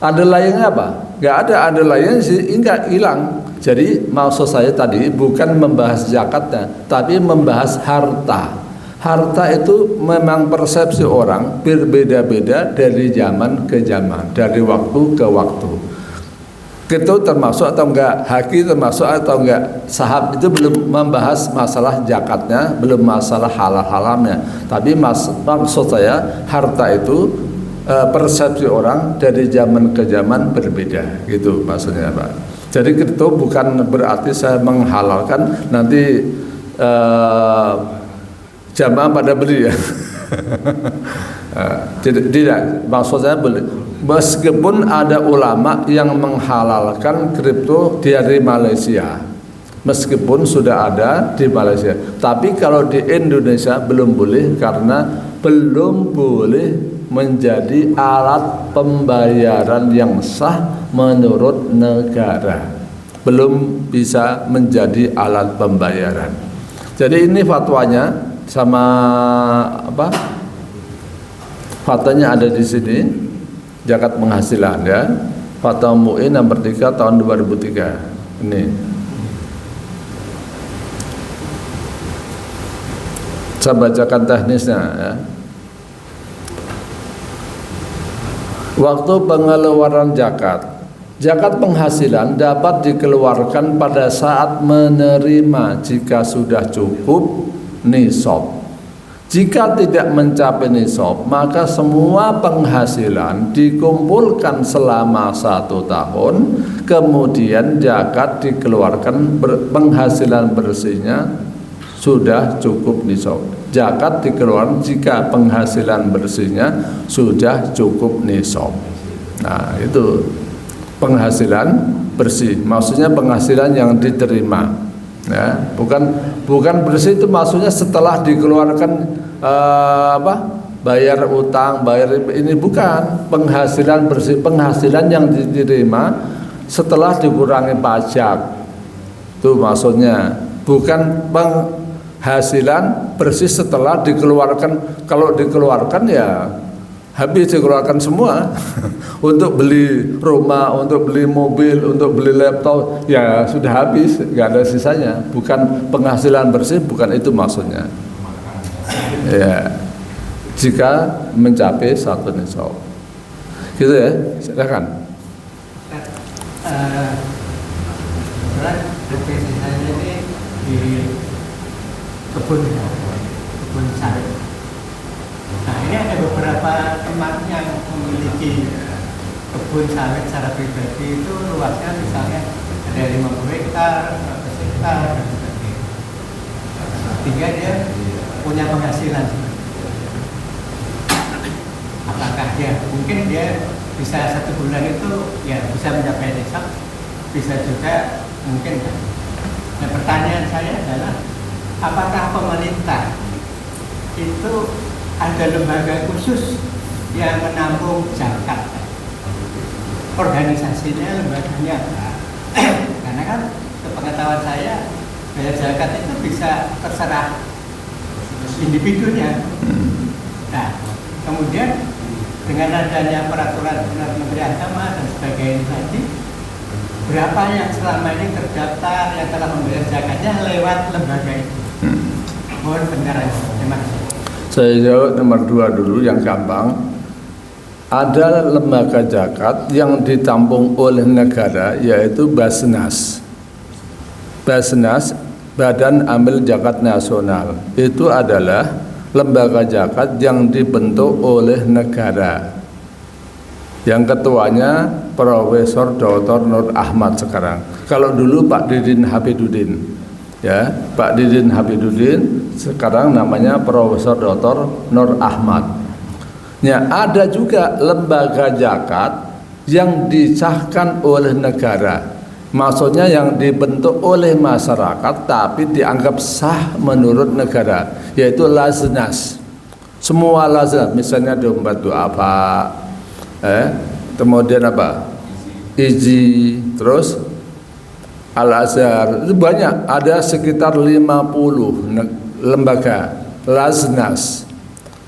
Underlyingnya apa? Nggak ada underlyingnya sih, nggak hilang. Jadi maksud saya tadi bukan membahas zakatnya, tapi membahas harta. Harta itu memang persepsi orang berbeda-beda dari zaman ke zaman, dari waktu ke waktu. Itu termasuk atau enggak, haki termasuk atau enggak, sahab itu belum membahas masalah zakatnya, belum masalah halal haramnya. Tapi maksud saya harta itu persepsi orang dari zaman ke zaman berbeda, gitu maksudnya Pak. Jadi itu bukan berarti saya menghalalkan nanti jamaah pada beli ya. Tidak, maksud saya boleh. Meskipun ada ulama yang menghalalkan kripto dari Malaysia, meskipun sudah ada di Malaysia, tapi kalau di Indonesia belum boleh karena belum boleh menjadi alat pembayaran yang sah menurut negara, belum bisa menjadi alat pembayaran. Jadi ini fatwanya sama apa? Fatwanya ada di sini. Zakat penghasilan ya, Fatwa MUI nomor 3 tahun 2003. Ini saya bacakan teknisnya ya. Waktu pengeluaran zakat. Zakat penghasilan dapat dikeluarkan pada saat menerima jika sudah cukup nisab. Jika tidak mencapai nisab, maka semua penghasilan dikumpulkan selama 1 tahun, kemudian zakat dikeluarkan penghasilan bersihnya sudah cukup nisab. Zakat dikeluarkan jika penghasilan bersihnya sudah cukup nisab. Nah, itu penghasilan bersih, maksudnya penghasilan yang diterima, ya, bukan bersih itu maksudnya setelah dikeluarkan bayar utang, bayar ini, bukan. Penghasilan bersih, penghasilan yang diterima setelah dikurangi pajak, itu maksudnya, bukan penghasilan bersih setelah dikeluarkan. Kalau dikeluarkan ya habis dikeluarkan semua untuk beli rumah, untuk beli mobil, untuk beli laptop, ya sudah habis, nggak ada sisanya. Bukan penghasilan bersih, bukan itu maksudnya. Ya, jika mencapai 1 nisab, gitu ya. Silakan. Profesi saya ini di kebun sawit. Nah, ini ada beberapa teman yang memiliki kebun sawit secara pribadi, itu luasnya misalnya ada 50 hektar, 100 hektar, dan sebagainya. Sehingga dia punya penghasilan. Apakah mungkin dia bisa 1 bulan itu ya bisa mencapai nisab, bisa juga mungkin kan. Nah, pertanyaan saya adalah, apakah pemerintah itu ada lembaga khusus yang menampung zakat? Organisasinya, lembaganya apa? Karena kan sepengetahuan saya, bayar zakat itu bisa terserah individunya. Nah, kemudian dengan adanya peraturan Menteri Agama dan sebagainya tadi, berapa yang selama ini terdaftar yang telah membayar zakatnya lewat lembaga itu? Mohon pencerahan. Terima kasih. Saya jawab nomor 2 dulu, yang gampang. Ada lembaga zakat yang ditampung oleh negara, yaitu Basnas. Basnas, Badan Amil Zakat Nasional. Itu adalah lembaga zakat yang dibentuk oleh negara. Yang ketuanya Profesor Dr. Nur Ahmad sekarang. Kalau dulu Pak Didin Habibudin, ya, Pak Didin Habibudin, sekarang namanya Profesor Dr. Nur Ahmad. Ya, ada juga lembaga zakat yang disahkan oleh negara. Maksudnya yang dibentuk oleh masyarakat tapi dianggap sah menurut negara, yaitu Laznas. Semua Laznas, misalnya dompet apa, kemudian apa? Izi, terus Al-Azhar, itu banyak, ada sekitar 50 lembaga Laznas.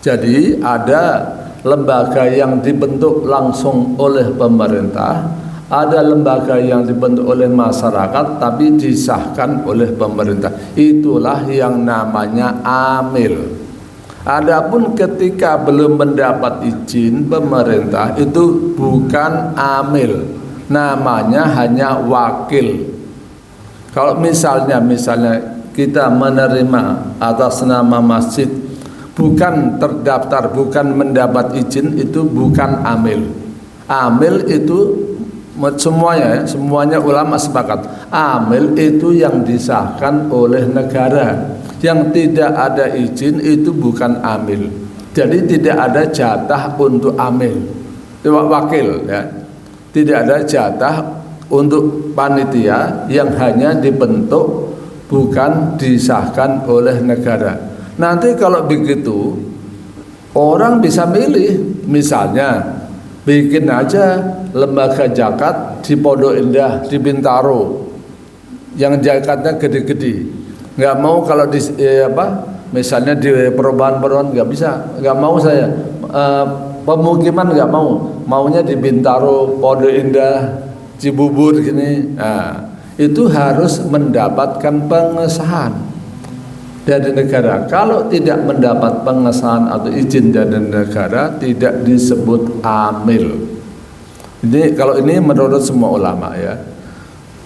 Jadi ada lembaga yang dibentuk langsung oleh pemerintah, ada lembaga yang dibentuk oleh masyarakat tapi disahkan oleh pemerintah. Itulah yang namanya amil. Adapun ketika belum mendapat izin pemerintah, itu bukan amil, namanya hanya wakil. Kalau misalnya kita menerima atas nama masjid, bukan terdaftar, bukan mendapat izin, itu bukan amil. Amil itu semuanya ulama sepakat. Amil itu yang disahkan oleh negara. Yang tidak ada izin itu bukan amil. Jadi tidak ada jatah untuk amil. Wakil, ya. Tidak ada jatah untuk panitia yang hanya dibentuk, bukan disahkan oleh negara. Nanti kalau begitu orang bisa milih, misalnya bikin aja lembaga zakat di Pondok Indah, di Bintaro, yang zakatnya gede-gede. Nggak mau kalau di misalnya di perubahan-perubahan, nggak bisa, nggak mau saya. Pemukiman nggak mau, maunya di Bintaro, Pondok Indah, Cibubur gini. Nah, itu harus mendapatkan pengesahan dari negara. Kalau tidak mendapat pengesahan atau izin dari negara, tidak disebut amil. Jadi kalau ini menurut semua ulama ya.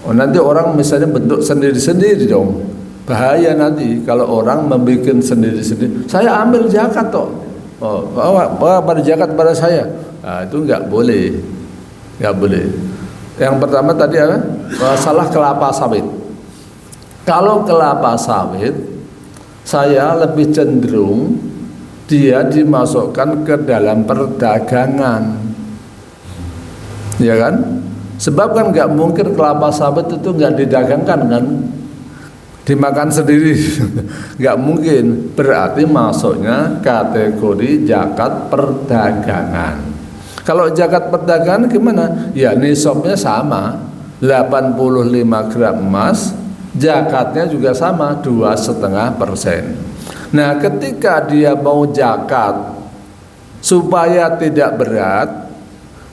Oh, nanti orang misalnya bentuk sendiri-sendiri dong. Bahaya nanti kalau orang membuat sendiri-sendiri. Saya ambil zakat toh. Bawa pada zakat pada saya. Nah, itu nggak boleh. Nggak boleh. Yang pertama tadi apa? Masalah kelapa sawit. Kalau kelapa sawit, saya lebih cenderung dia dimasukkan ke dalam perdagangan. Ya kan? Sebab kan nggak mungkin kelapa sawit itu nggak didagangkan kan, dimakan sendiri, nggak mungkin. Berarti masuknya kategori zakat perdagangan. Kalau zakat perdagangan gimana? Ya nisabnya sama, 85 gram emas, zakatnya juga sama 2,5%. Nah, ketika dia mau zakat supaya tidak berat,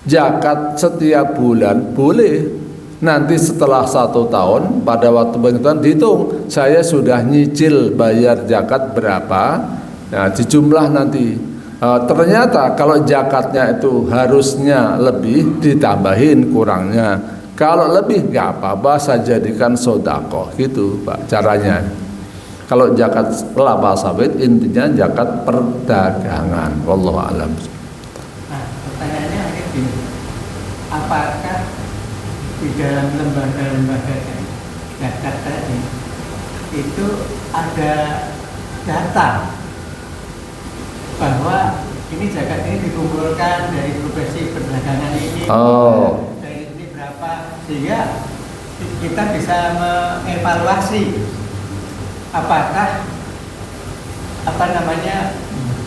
zakat setiap bulan boleh. Nanti setelah 1 tahun pada waktu penghitungan dihitung, saya sudah nyicil bayar zakat berapa. Nah, dijumlah nanti. Ternyata kalau zakatnya itu harusnya lebih, ditambahin kurangnya. Kalau lebih nggak apa-apa, saya jadikan sedekah gitu Pak caranya. Kalau zakat kelapa sawit intinya zakat perdagangan. Wallahu a'lam. Apakah di dalam lembaga-lembaga zakat tadi itu ada data bahwa ini zakat ini dikumpulkan dari profesi perdagangan ini, dari ini berapa, sehingga kita bisa mengevaluasi apakah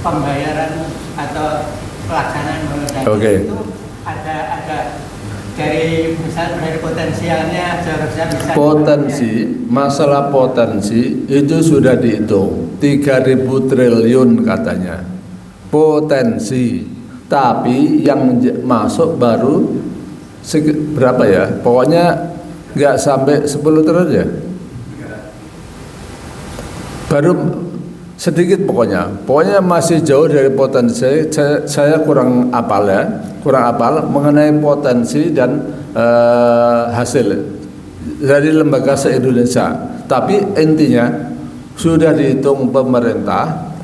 pembayaran atau pelaksanaan zakat itu ada dari misal dari potensialnya seharusnya bisa masalah potensi itu sudah dihitung 3.000 triliun katanya potensi, tapi yang masuk baru berapa ya, pokoknya nggak sampai 10 triliun ya, baru sedikit pokoknya masih jauh dari potensi. Saya kurang apal mengenai potensi dan hasil dari lembaga se-Indonesia. Tapi intinya sudah dihitung pemerintah,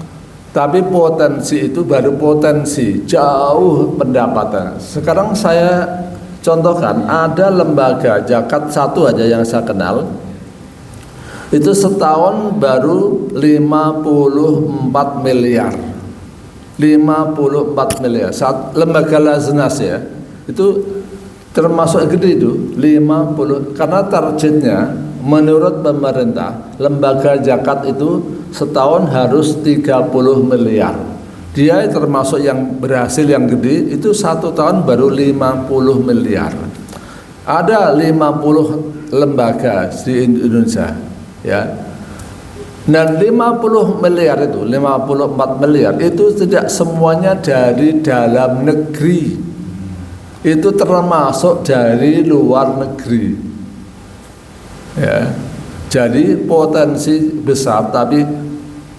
tapi potensi itu baru potensi, jauh pendapatan. Sekarang saya contohkan, ada lembaga zakat satu aja yang saya kenal, itu setahun baru 54 miliar. 54 miliar. Lembaga Laznas ya, itu termasuk gede itu 50, karena targetnya menurut pemerintah lembaga zakat itu setahun harus 30 miliar. Dia termasuk yang berhasil yang gede, itu 1 tahun baru 50 miliar. Ada 50 lembaga di Indonesia ya. Dan 50 miliar itu, 54 miliar itu tidak semuanya dari dalam negeri, itu termasuk dari luar negeri ya. Jadi potensi besar, tapi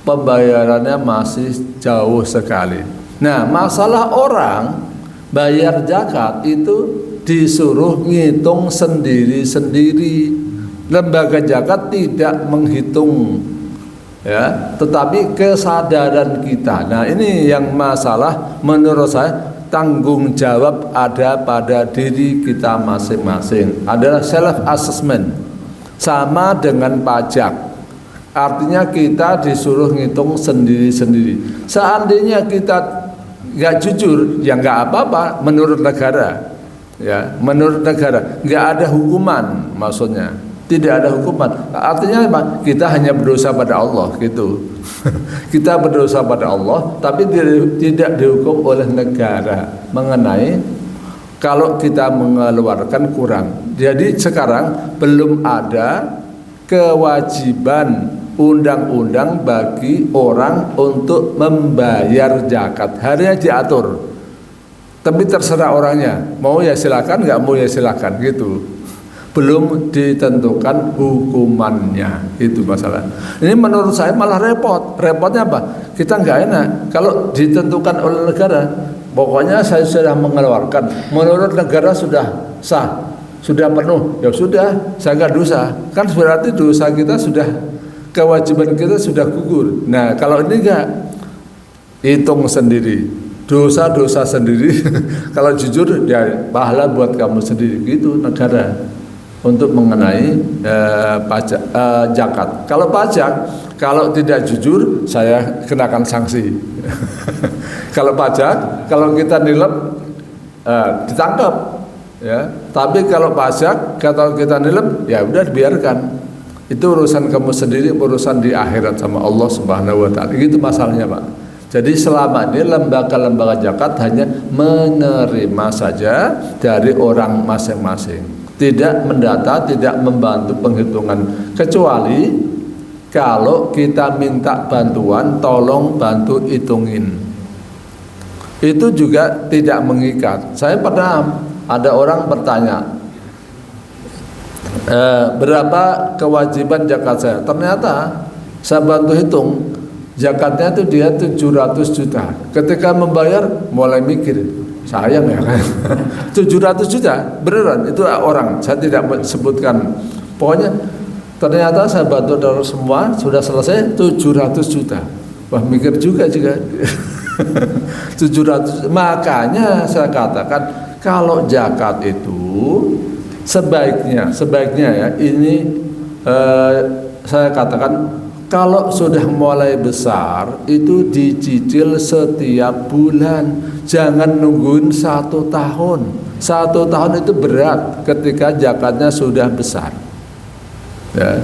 pembayarannya masih jauh sekali. Nah, masalah orang bayar zakat itu disuruh ngitung sendiri-sendiri. Lembaga zakat tidak menghitung ya, tetapi kesadaran kita. Nah, ini yang masalah menurut saya, tanggung jawab ada pada diri kita masing-masing, adalah self assessment, sama dengan pajak. Artinya kita disuruh ngitung sendiri-sendiri. Seandainya kita nggak jujur, ya nggak apa-apa menurut negara ya, menurut negara nggak ada hukuman, maksudnya tidak ada hukuman. Artinya apa? Kita hanya berdosa pada Allah gitu. Kita berdosa pada Allah, tapi tidak dihukum oleh negara mengenai kalau kita mengeluarkan kurang. Jadi sekarang belum ada kewajiban undang-undang bagi orang untuk membayar zakat. Harinya diatur, tapi terserah orangnya. Mau ya silakan, nggak mau ya silakan gitu. belum ditentukan hukumannya. Itu masalah. Ini menurut saya malah repot. Repotnya apa? Kita nggak enak kalau ditentukan oleh negara. Pokoknya saya sudah mengeluarkan, menurut negara sudah sah, sudah penuh, ya sudah, saya nggak dosa. Kan berarti dosa kita sudah, kewajiban kita sudah gugur. Nah kalau ini enggak, hitung sendiri, dosa-dosa sendiri. Kalau jujur ya pahala buat kamu sendiri, gitu negara untuk mengenai pajak, zakat. Kalau pajak, kalau tidak jujur saya kenakan sanksi. Kalau pajak, kalau kita nilep ditangkap, ya. Tapi kalau pajak, kalau kita nilep, ya udah biarkan. Itu urusan kamu sendiri, urusan di akhirat sama Allah Subhanahu Wa Taala. Gitu masalahnya, Pak. Jadi selama ini lembaga-lembaga zakat hanya menerima saja dari orang masing-masing, tidak mendata, tidak membantu penghitungan, kecuali kalau kita minta bantuan, tolong bantu hitungin. Itu juga tidak mengikat. Saya pernah ada orang bertanya, berapa kewajiban zakat saya? Ternyata saya bantu hitung, zakatnya itu dia 700 juta. Ketika membayar mulai mikir, sayang ya kan. 700 juta beneran itu orang, saya tidak sebutkan. Pokoknya ternyata saya bantu dari semua sudah selesai 700 juta. Wah, mikir juga 700. Makanya saya katakan kalau zakat itu sebaiknya ya ini saya katakan kalau sudah mulai besar itu dicicil setiap bulan, jangan nungguin 1 tahun. 1 tahun itu berat ketika zakatnya sudah besar. Ya.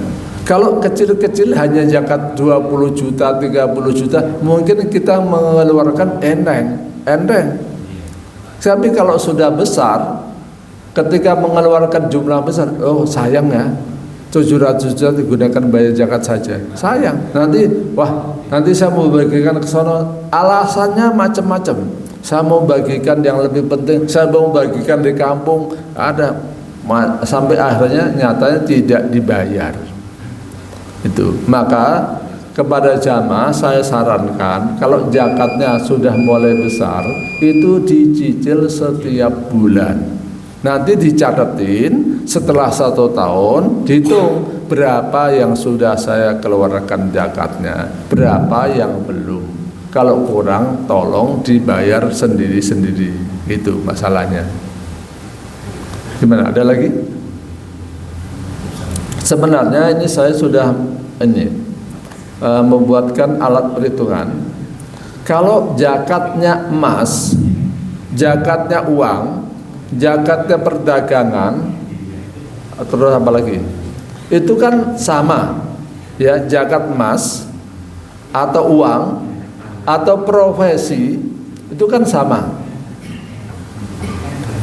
Kalau kecil-kecil hanya zakat 20 juta, 30 juta, mungkin kita mengeluarkan enteng. Tapi kalau sudah besar, ketika mengeluarkan jumlah besar, oh sayang ya, 700 juta digunakan bayar zakat saja. Sayang. Nanti saya mau bagikan ke sono, alasannya macam-macam. Saya mau bagikan yang lebih penting, saya mau bagikan di kampung, ada sampai akhirnya nyatanya tidak dibayar. Itu. Maka kepada jamaah saya sarankan kalau zakatnya sudah mulai besar itu dicicil setiap bulan. Nanti dicatetin setelah 1 tahun dihitung berapa yang sudah saya keluarkan zakatnya, berapa yang belum. Kalau kurang tolong dibayar sendiri-sendiri. Itu masalahnya. Gimana? Ada lagi? Sebenarnya ini saya sudah membuatkan alat perhitungan. Kalau zakatnya emas, zakatnya uang, zakatnya perdagangan, terus apa lagi? Itu kan sama, ya, zakat emas atau uang atau profesi itu kan sama.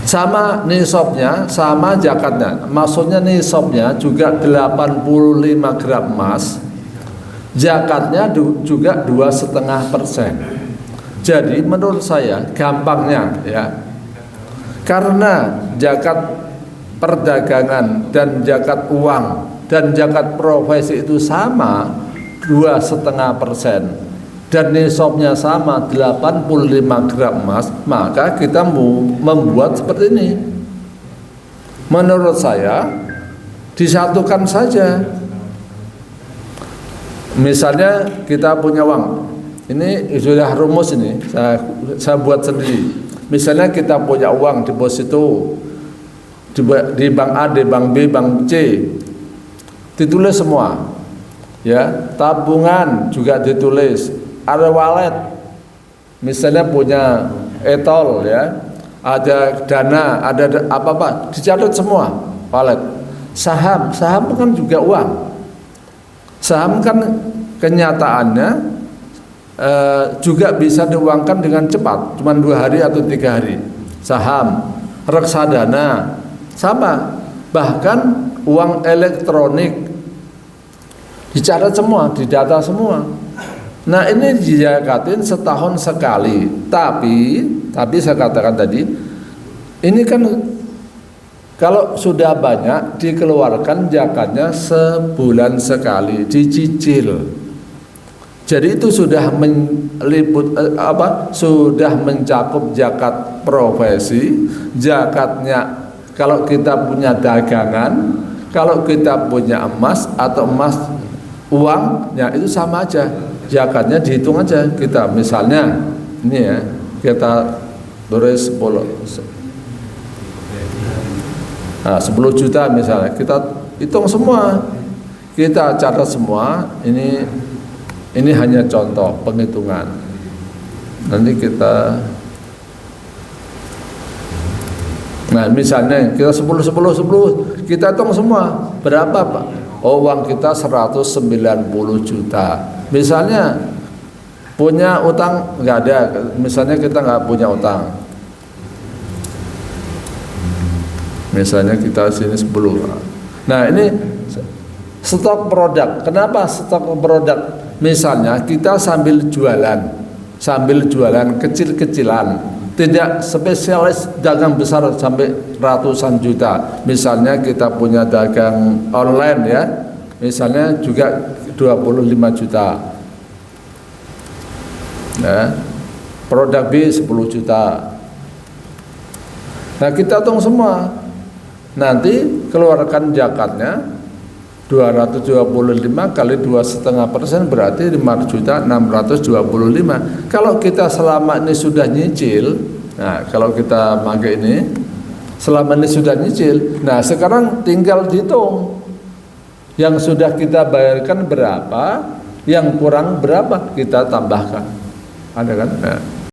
Sama nisabnya, sama zakatnya. Maksudnya nisabnya juga 85 gram emas, zakatnya juga 2,5%. Jadi menurut saya gampangnya ya, karena zakat perdagangan dan zakat uang dan zakat profesi itu sama 2,5%. Dan nisabnya sama 85 gram emas, maka kita membuat seperti ini. Menurut saya disatukan saja. Misalnya kita punya uang, ini sudah rumus ini, saya buat sendiri. Misalnya kita punya uang deposito di bank A, di bank B, bank C, ditulis semua, ya, tabungan juga ditulis. Ada wallet, misalnya punya etol ya, ada dana, ada apa-apa, dicatat semua wallet. Saham kan juga uang. Saham kan kenyataannya juga bisa diuangkan dengan cepat, cuma 2 hari atau 3 hari. Saham, reksadana, sama. Bahkan uang elektronik dicatat semua, didata semua. Nah ini dizakatin setahun sekali. Tapi saya katakan tadi, ini kan Kalau sudah banyak dikeluarkan zakatnya sebulan sekali, dicicil. Jadi itu sudah sudah mencakup zakat profesi, zakatnya kalau kita punya dagangan, kalau kita punya emas atau emas uangnya itu sama aja. Zakatnya dihitung aja kita. Misalnya ini ya, kita tulis 10 juta misalnya, kita hitung semua, kita catat semua. Ini hanya contoh penghitungan. Nanti kita, nah misalnya kita 10 kita hitung semua berapa Pak? Oh, uang kita 190 juta. Misalnya punya utang nggak ada, misalnya kita nggak punya utang. Misalnya kita sini 10. Nah ini stok produk. Kenapa stok produk? Misalnya kita sambil jualan kecil-kecilan, tidak spesialis dagang besar sampai ratusan juta. Misalnya kita punya dagang online ya, misalnya juga 25 juta. Nah, produk B 10 juta. Nah kita hitung semua. Nanti keluarkan zakatnya 225 kali 2,5% berarti 5.625. Kalau kita selama ini sudah nyicil, nah kalau kita pakai ini selama ini sudah nyicil, nah sekarang tinggal dihitung yang sudah kita bayarkan berapa, yang kurang berapa kita tambahkan, ada kan? Nah.